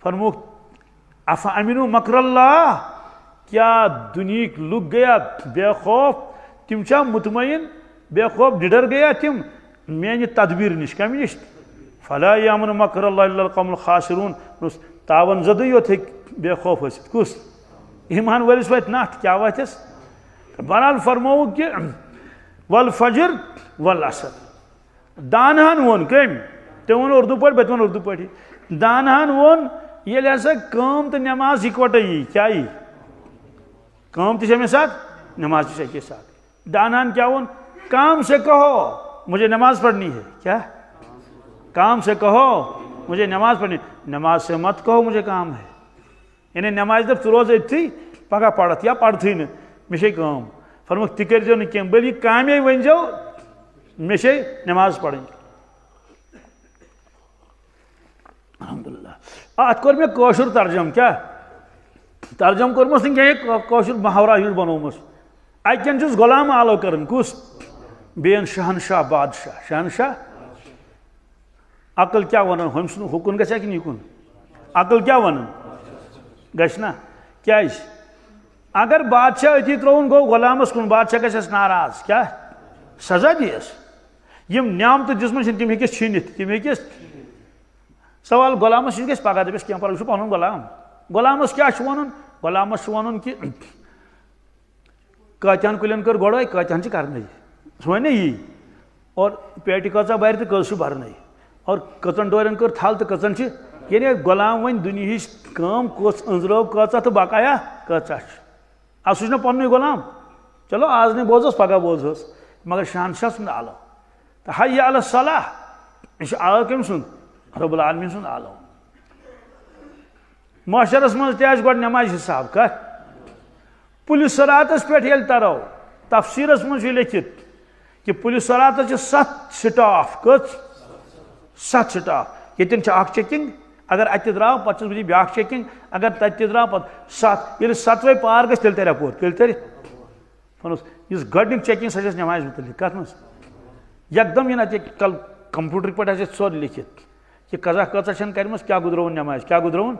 फरमो अफा अमिनु मकरल्लाह क्या दुनिया लुक गया बेखौफ तिम मुतमईन बेखौफ निडर गया तिम मेन तदबीर निश कम निश फला यामन मकरल्लाह इल्लल कौमुल खासिरून। तावन जद योत बेखौफ कुस ईमान वलिस वत नट क्या वतस बहरहाल फरमो कि वल फजर वल असर दानहन वोन कम तो वो उर्दू पे बत उर्दू पे दानहन वोन ये हसा कम तो नमाज इकवटे यी क्या यी कम तमे साथ नमाज के साथ। दानहन क्या वोन काम से कहो मुझे नमाज पढ़नी है क्या काम से कहो मुझे नमाज पढ़नी नमाज से मत कहो मुझे काम है। यानी नमाज दप रोज अथी पगह पढ़त या पढ़थी न मे काम फरमुक तह करो न कह बल्कि कामे वन जो मे नमाज पढ़। अल्हम्दुलिल्लाह अत कोर मे कौशुर तर्जम क्या तर्जम कोरमस न कौशुर मुहावरा हिज बनोमस अतन गुलाम आलो कर कुस बेन शहनशाह बादशाह शहनशाह अकल क्या वन हम सुन हुकुन गया कि युकुन अकल क्या वन गना क्या अगर बादशाह अति त्रोन गो गुलामस कुन बादशाह गस नाराज क्या सजा दियस यम न्यामत दिसम तिम हेकिस छीनित तिम हेकिस सवाल गुलामस गस पगह दपस क्या पर पन गुलाम गुलामस क्या वन गुलामस वन कि कतन कुलन कर गोड़ाई कतन कर वन यी और पेट कचा बर तो कस भरन और कचन डोरन कर थल तो कचन ये गुलाम वन दुनिया कम कस अंजरो कचा तो बकाया कचा अब सह पन्न गुलाम चलो आज नहीं बोजस पगह बोजस मगर शहनशाह सुंद आलो तो हाय अल सलाह यह आलो कम सुन रब्बुल आलमीन सुंद आलो। माशरस मज गो नमाज हिसाब कत पुलिस सरातस पे तरो तफसीरस मज लिखित कि पुलिस सरातस 7 स्टाफ कत 7 स्टाफ ये चेकिंग अगर अत द्राव पे ब्या चेकिंग अगर तत द्राव पे 7 ये 7वें पार गल तेल रिपोर्ट तेल तर इस गडनिक चेकिंग सह नमाज मुतल कत मज एकदम ये कल कंप्यूटर पे सोर लिखित कि कजा कचा कर्म क्या गुजरवन नमाज क्या गुजरवन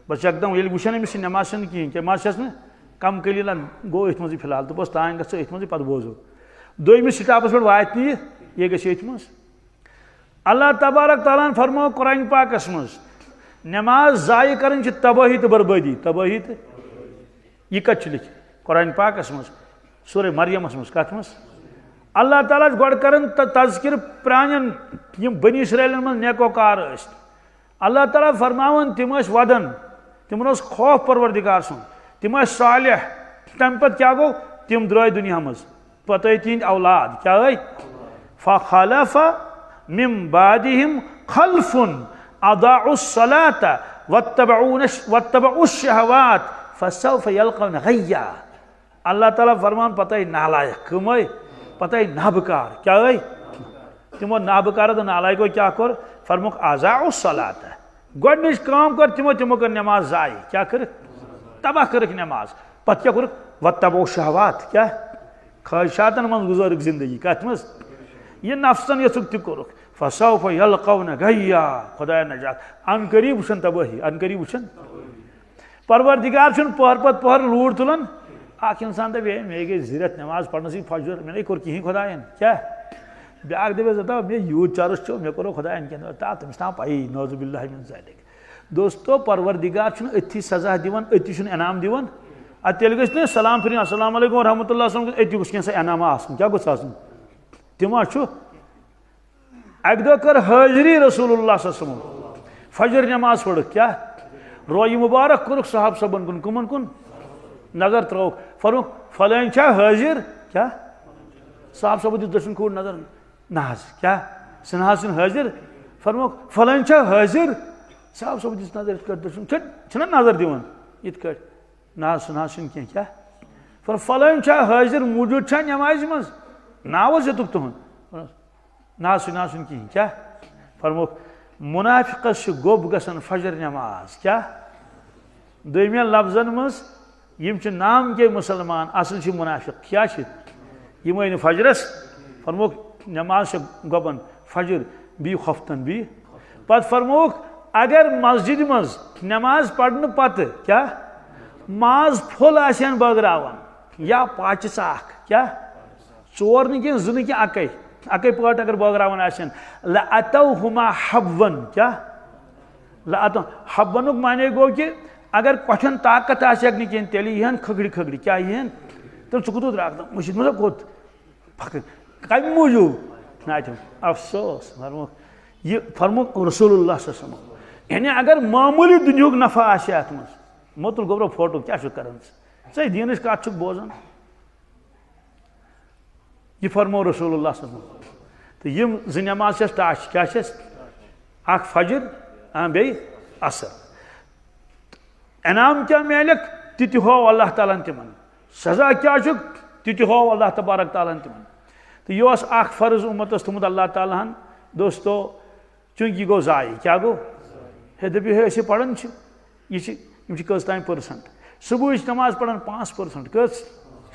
बस एकदम ये वुन अमिस नमाज कहें क्या माज ना कम कलील गो अथ मज फिलहाल तो बस तान गो अथ मज पे बोजो दोमिस स्टापस पे वात ये गथ मज अल्लाह तबारक ताला फरमो कुरान पाकस मज नमाज जाय कर तबाही तो बर्बादी तबाही तो यह कत लिख कुरान पाकस मज सूरह मरियमस मज कत मज अल्लाह ताला गोड़ कर तज़किर प्रान बनी इसराइल मज नेकोकार अल्लाह ताला फरमावन तिम वदन तिमन खौफ परवरदिगार सुन तिम सालिह तम पे क्या गो तिम द्राय दुनिया मज पत तिंद औलाद क्या फखलफ मिन बादिहिम खल्फुन अदाउस सलात वत्तबउश शहवात फसौफ यल्कौन गय्या। अल्लाह ताला फरमान पता नालायक कम पता नाबकार क्या तिमो नाबकार तो नालायको क्या कर फरमुक अज़ाउस सलात गोडनिश काम कर तिमो कर नमाज जाय क्या कर तबाह कर नमाज पत क्या कर वत्तबउ शहवात क्या ख्वाहिशातन मन गुजर जिंदगी कत मज ये नफ्सन यसुक त कोरुक फसौफ यल्कौन गय्या खुदा नजात अन करीब वुचन तबाही अन करीब वुचन परवरदिगार छुन पहर पत पहर लूट तुलन आख इंसान दे मे गई जिरत नमाज पढ़ने से फजर मे नहीं कोर कहीं खुदायन क्या ब्याग दे बता मे यूज चारस छो मे करो खुदायन के ता तुम ता पाई नौजुबिल्लाह मिन ज़ालिक। दोस्तों परवरदिगार छुन अथि सजा दिवन अथि छुन इनाम दिवन अतेल गस ने सलाम फिर अस्सलाम वालेकुम रहमतुल्लाह सम अथि गस के इनाम आसन क्या गस आसन तिमा छु एक दो कर हाजिरी रसूलुल्लाह सल्लल्लाहु अलैहि वसल्लम फजर नमाज पढ़ क्या रोई मुबारक कुरुक साहब सबन कुन कुमन कुन नजर त्रोक फरुक फलान छा हाजिर क्या साहब सब दर्शन को नजर नाज क्या सनाहसन हाजिर फरमुक फलान छा हाजिर साहब सब नजर कर दर्शन छना नजर दिवन इत कर नाज सनाहसन क्या फर फलान छा हाजिर मौजूद छा नमाज मज नाव से तुक तुहन नाज सनाहसन क्या फरमुक मुनाफिकस गोब गसन फजर नमाज क्या दोमिया लफ्जन मज यम नाम के मुसलमान असल मुनाफिक क्या यम फजरस फरमोक नमाज से गोबन फजर बी खफ्तन बी पत फरमोक अगर मस्जिद मज नमाज पढ़ने पत क्या माज फुल आसन बगरावन या पाच साख क्या चोर न कि जुन कि अकै पट अगर बगरावन आसन लअतौहुमा हब्वन क्या लअतौ हब्वनुक माने गो कि अगर कठन ताकत आसक न तेल यहन खगड़ी खगड़ी क्या यहन तो चुकुत राख मशीद मजा कोत कम मूजूब नाटम अफसोस फरमुक ये फरमुक रसूलुल्लाह सल्लल्लाहु अलैहि वसल्लम यानी अगर मामूली दुनिया नफा आसे अत मज मोतुल गोबरो फोटो क्या कर सही दीनच कत बोजान ये फरमो रसूलुल्लाह सल्लल्लाहु अलैहि वसल्लम तो यम ज नमाज टाच क्या अख फजर बे असर इनाम क्या मेलक ति हो अल्लाह ताला तिमन सजा क्या ति हो अल्लाह तबारक ताला तिमन तो यह अख फर्ज उम्मतस थुमुत अल्लाह ताला दोस्तों चूंकि गो जाय क्या गो हे दपी हे पढ़न ये कस तान परसेंट सुबह नमाज पढ़न 5% कस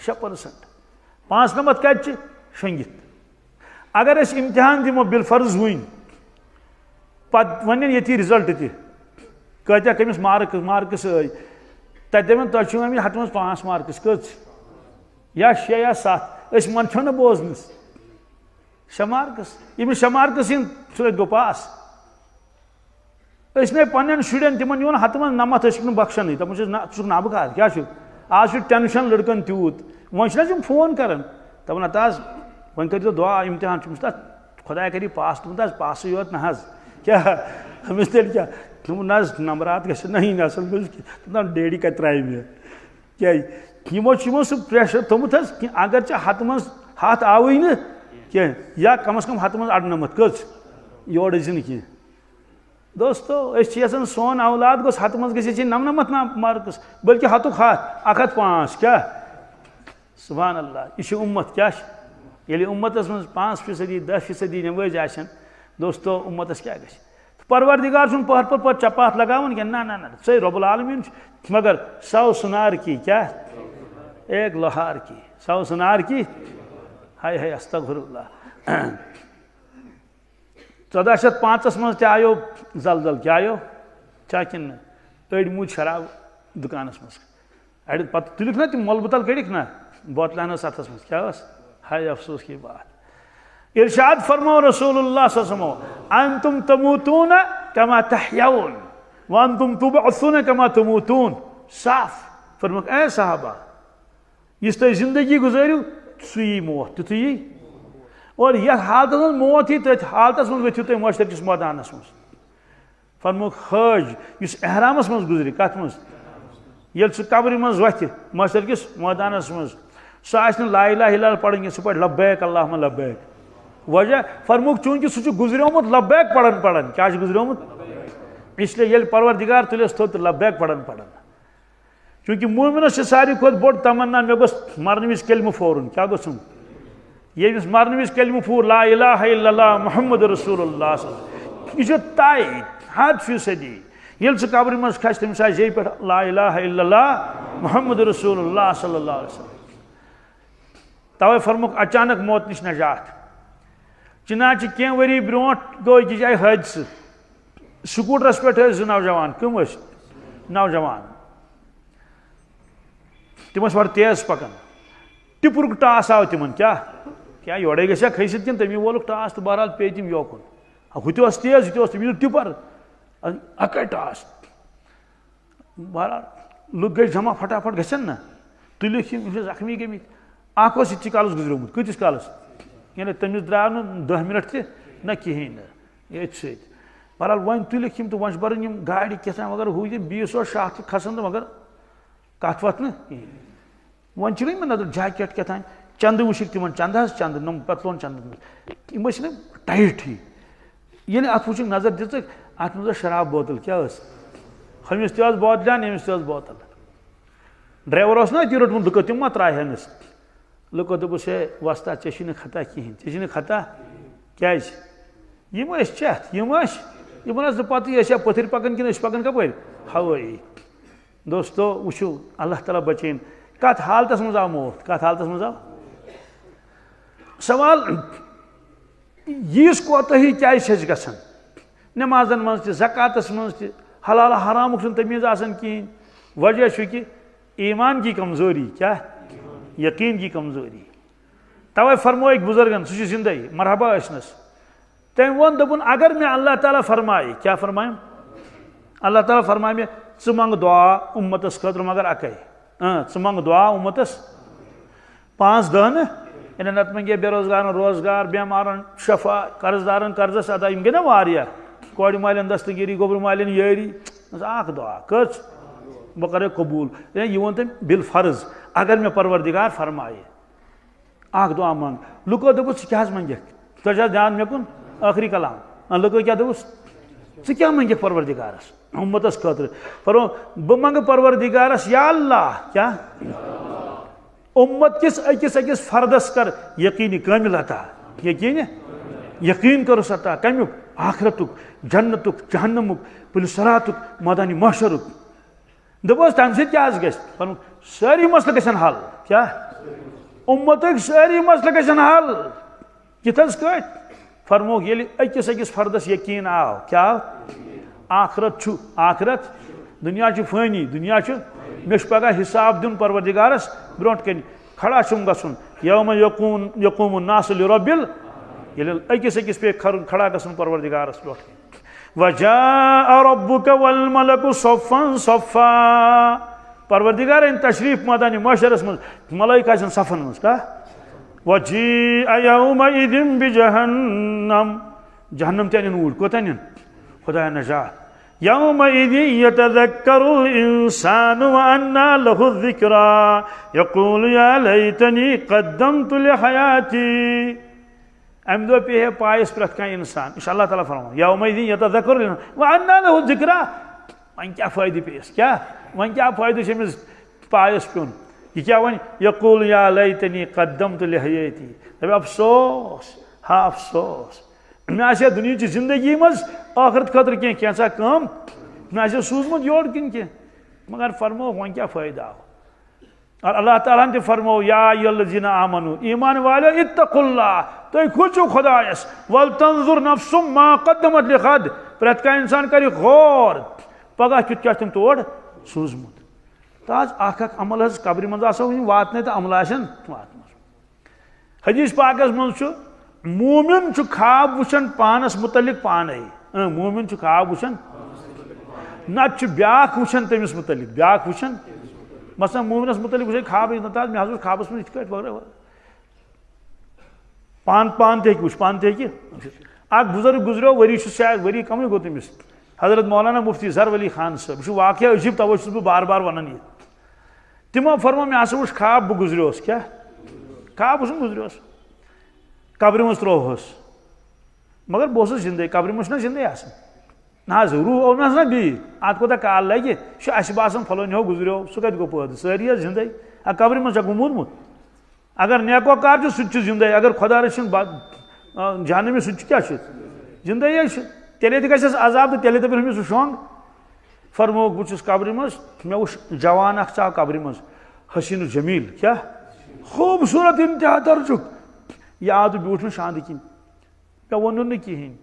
6% 5 नमत कत शंगित अगर अस इम्तिहान दिमो बिल फर्ज वन पत वन ये रिजल्ट त्या कमिस मार्क्स तक दपन तुम हथ मज 5 मार्क्स कस या 6 या 7 मन छो न बोजनस 6 मार्क्स यमिस 6 मार्क्स इन सो गो पास ने पन्न शुरन तिमन योन हथ मज नमत बख्शन तक नाबकार क्या आज टेंशन लड़कन तूत वन फोन कर दपान अत वन कर दुआ इम्तिहान खुदा करी पास तुम पास योत ना क्या अमिस तेल क्या तुम ना नंबरात गस नहीं असल तुम डेडी कत त्राय मे क्या यमो सह प्रेशर थोमुत अगर चे हथ मज हथ आवई न क्या या कम अज कम हथ मज 98 कस योर कह दोस्तों सोन औलाद गोस हथ मज गस 99 मार्क्स बल्कि हथुक हथ 105 क्या सुभान अल्लाह यह उम्मत क्या ये उम्मतस मज 5% 10% नमाज आसन दोस्तों उम्मतस क्या गस परवरदिगार छुन पहर पर चपात लगावन क्या ना ना ना सही रब्बुल आलमीन मगर 100 सुनार की क्या एक लोहार की 100 सुनार की हाय हाय अस्तगफिरुल्लाह 1405 मज ते आयो जलजल क्या आयो चा कि अड़ मूज शराब दुकानस मज अड़ पत तुलिक ना तुम मोलबतल कड़िक ना बोतलान अथस मज क्या हाय अफसोस की बात इरशाद फरमाओ रसूलुल्लाह सल्लल्लाहु अलैहि वसल्लम अंतुम तमूतून कमा तहयाउन व अंतुम तुबअसून कमा तमूतून साफ फरमाओ ए सहाबा इस तय जिंदगी गुजारियो सुई मौत तुई और यह हालत मज मौत ही तथ हालत मज वो तुम मशर किस मैदानस मज फरमाओ हज इस एहरामस मज गुजरी कत मज ये कब्र मज वथ मशर किस मैदानस मज सो आसने ला इलाहा इल्लल्लाह पढ़न सह पढ़ लब्बैक अल्लाहुम्मा लब्बैक। वजह फरमुक चूंकि सह गुजरियोमुत लब्बैक पढ़न पढ़न क्या गुजरियोमुत, इसलिए ये परवरदिगार तुलिस थो तो लब्बैक पढ़न पढ़न। चूंकि मोमिनस सारी खुद बोड़ तमन्ना मे गोस मरन विज कलिमा फोरन क्या गोसुम, यमिस मरन विज कलिमा फोर ला इलाहा इल्लल्लाह मुहम्मद रसूलुल्लाह यह तय 100%। ये सह कब्र मज खस तमिस ये पे ला इलाहा इल्लल्लाह मुहम्मद रसूलुल्लाह सल्लल्लाहु अलैहि वसल्लम। तवे फरमुक अचानक मौत निश नजात। चिना कह वरी ब्रोट गो अकिस जाए हादसा, स्कूटरस पे नौजवान कम नौजवान तम बड़ तेज पकान, टिपुर टास आव तिमन क्या क्या योड़े गया खसित कि तमी वोलुक टास तो बहरहाल पे तम योकुन हु तेज तमी टिपर अकै टास बहरहाल लुक गई जमा फटाफट गन ना तुलिक जख्मी गमित अख इतने कालस गुजरोमुत कतिस कालस यानी तमिस द्राव न 10 मिनट त कहें ये बहरहाल वन तुलिक तो वन बरन गाड़ी क्या मगर हु बीस शाह तो खसन तो मगर कत वत कहें वन में नजर जैकेट क्या चंद वुशिक तिमन चंद चंद नम पतलोन चंद यम टाइट ही ये अत वुशिक नजर दिख अत मज शराब बोतल क्या हमिस तज बोतलान यमिस तज बोतल ड्राइवर ना अति रोटमुत लुको तम मा त्राहनस लुको दोपस है वस्ता ऐ खता कहें ऐ खता क्या चेत पत्थर पथर पकन कि पकन कप हवाई। दोस्तों वुचो अल्लाह ताला बचन कत हालत मज आव मौत कत हालत मज आव सवाल यीस कोताही क्या गसान नमाजन मज ज़कातस मज हलाल हरामुक तमीज़ आसान कहें। वजह कि ईमान की कमजोरी क्या यकीन की कमजोरी। तवे फरमो बुजुर्गन सह जिंदे मरहबा यसनस तम वो दोपन अगर मैं अल्लाह ताला फरमाए क्या फरमाए अल्लाह ताला फरमाए मे च मंग दुआ उम्मतस खतर मगर अकै च मंग दुआ उम्मतस 5-10 न इन नत मंगे बेरोजगार रोजगार बेमारन शफा कर्जदारन कर्जस अदा गए ना वारिया कोड़ मालन दस्तगिरी गोबर मालन यारी दुआ कर बह कर कबूल यह वन तम बिल फर्ज अगर मैं परवरदिगार फरमाए दुआ मंग लुको दोपस क्या मंगे तुझा ध्यान मे कुन आखिरी कलाम लुको क्या दोपस क्या मंगे परवरदिगारस उम्मतस खतर पर बह मंग परवरदिगारस या अल्लाह क्या उम्मत किस अकिस अकिस फर्दस कर यकीन कामिल अता यकीन करुस अता कमुक आखरतुक जन्नतुक जहन्नमुक पुलिसरातुक मदानी महशरुक दोपस तम सत क्या गन सारी मसल गन हल क्या उम्मत सारी मसल गन हल किथस कट फरमोक ये अकिस अकिस फर्दस यकीन आव क्या आखरत दुनिया फानी दुनिया मे पगह हिसाब दिन परवरदिगारस ब्रोट कन खड़ा गन यौम यकूम नास लिरब्बिल अकिस अकिस पे खड़ा गन परवरदिगारस ब्रोट वजाअ रब्बुका वल मलकु सफ़्फ़न सफ़्फ़ा परवरदिगार तशरीफ मदानी महशरस मज मलाइका सफन मज का वजीअ यौमइज़िन बिजहन्नम जहन्नम तन ऊट कोत खुदा नजात यौमइज़िन यतज़क्करुल इंसानु व अन्ना लहु ज़िक्रा यक़ूलु या लैतनी क़द्दमतु लिहयाती। अम दो पे पायस प्रत कह इंसान इस अल्लाह ताला फरमा यौमइज़िन यतज़क्करुल इंसानु व अन्ना लहु ज़िक्रा वन क्या फ़ायदे पेस क्या वन क्या फ़ायदे अमिस पायस प्योन यह क्या वन यक़ूलु या लैतनी क़द्दमतु लिहयाती दप अफसोस हा अफसोस मे आ दुनिया की जिंदगी मज आखरत खतर क्या कम मे सूजमुत योर किन कह मगर फरमो वन क्या फ़ायदा और अल्लाह ताला ने फरमो या अय्युहल्लज़ीना आमनू ईमान वाले इत्तक़ुल्लाह तुम खुचो खुदायस वल तंजुर नफ्सुम मा क़द्दमत लिग़द प्रत का इंसान कर गौर पगह कित क्या तुम तोड़ सूजमुत ताज अख अमल कब्र मज वातन तो अमल वात हदीस पाकस मज मोमिन ख्वाब वुचन पानस मुतलिक पाने मोमिन ख्वाब वुचन नत ब्याख वुचन तमिस मुतलिक ब्याख वुचन मसला मोमिनस मुतलिक वुचन ख्वाब मे हज ख्वाबस मज इत वगैरह पान ते वुच पान ते बुजुर्ग गुजरो वरी शायद वरी कम गो तमिस हजरत मौलाना मुफ्ती ज़र वली खान साहब यह वाक़या अजीब तवे बह बार बार वन यह तिमो फरमा मे हसा वुच ख्वाब बह गुजरियोस क्या खाब गुजर कब्र मज त्रोहस मगर बहुत जिंदे कब्र मज जिंदे ना रूह ओ ना बी अत कोता काल लगे बासान फलोन हो गुजरो सह कत गो पैद सारी जिंदे कब्र मज गुमूदमुत अगर नेकोकार सह जिंदे अगर खुदा रचिन जहनमी सह क्या जिंदे तेले अजाब तो तेले पे सह शोंग फरमो बहुत कब्र मज मे वो जवान अ कब्र मज हसीन जमील क्या खूबसूरत इंतहा दर्जुक यह आद ब्यूठ शांत किन मे वो कहें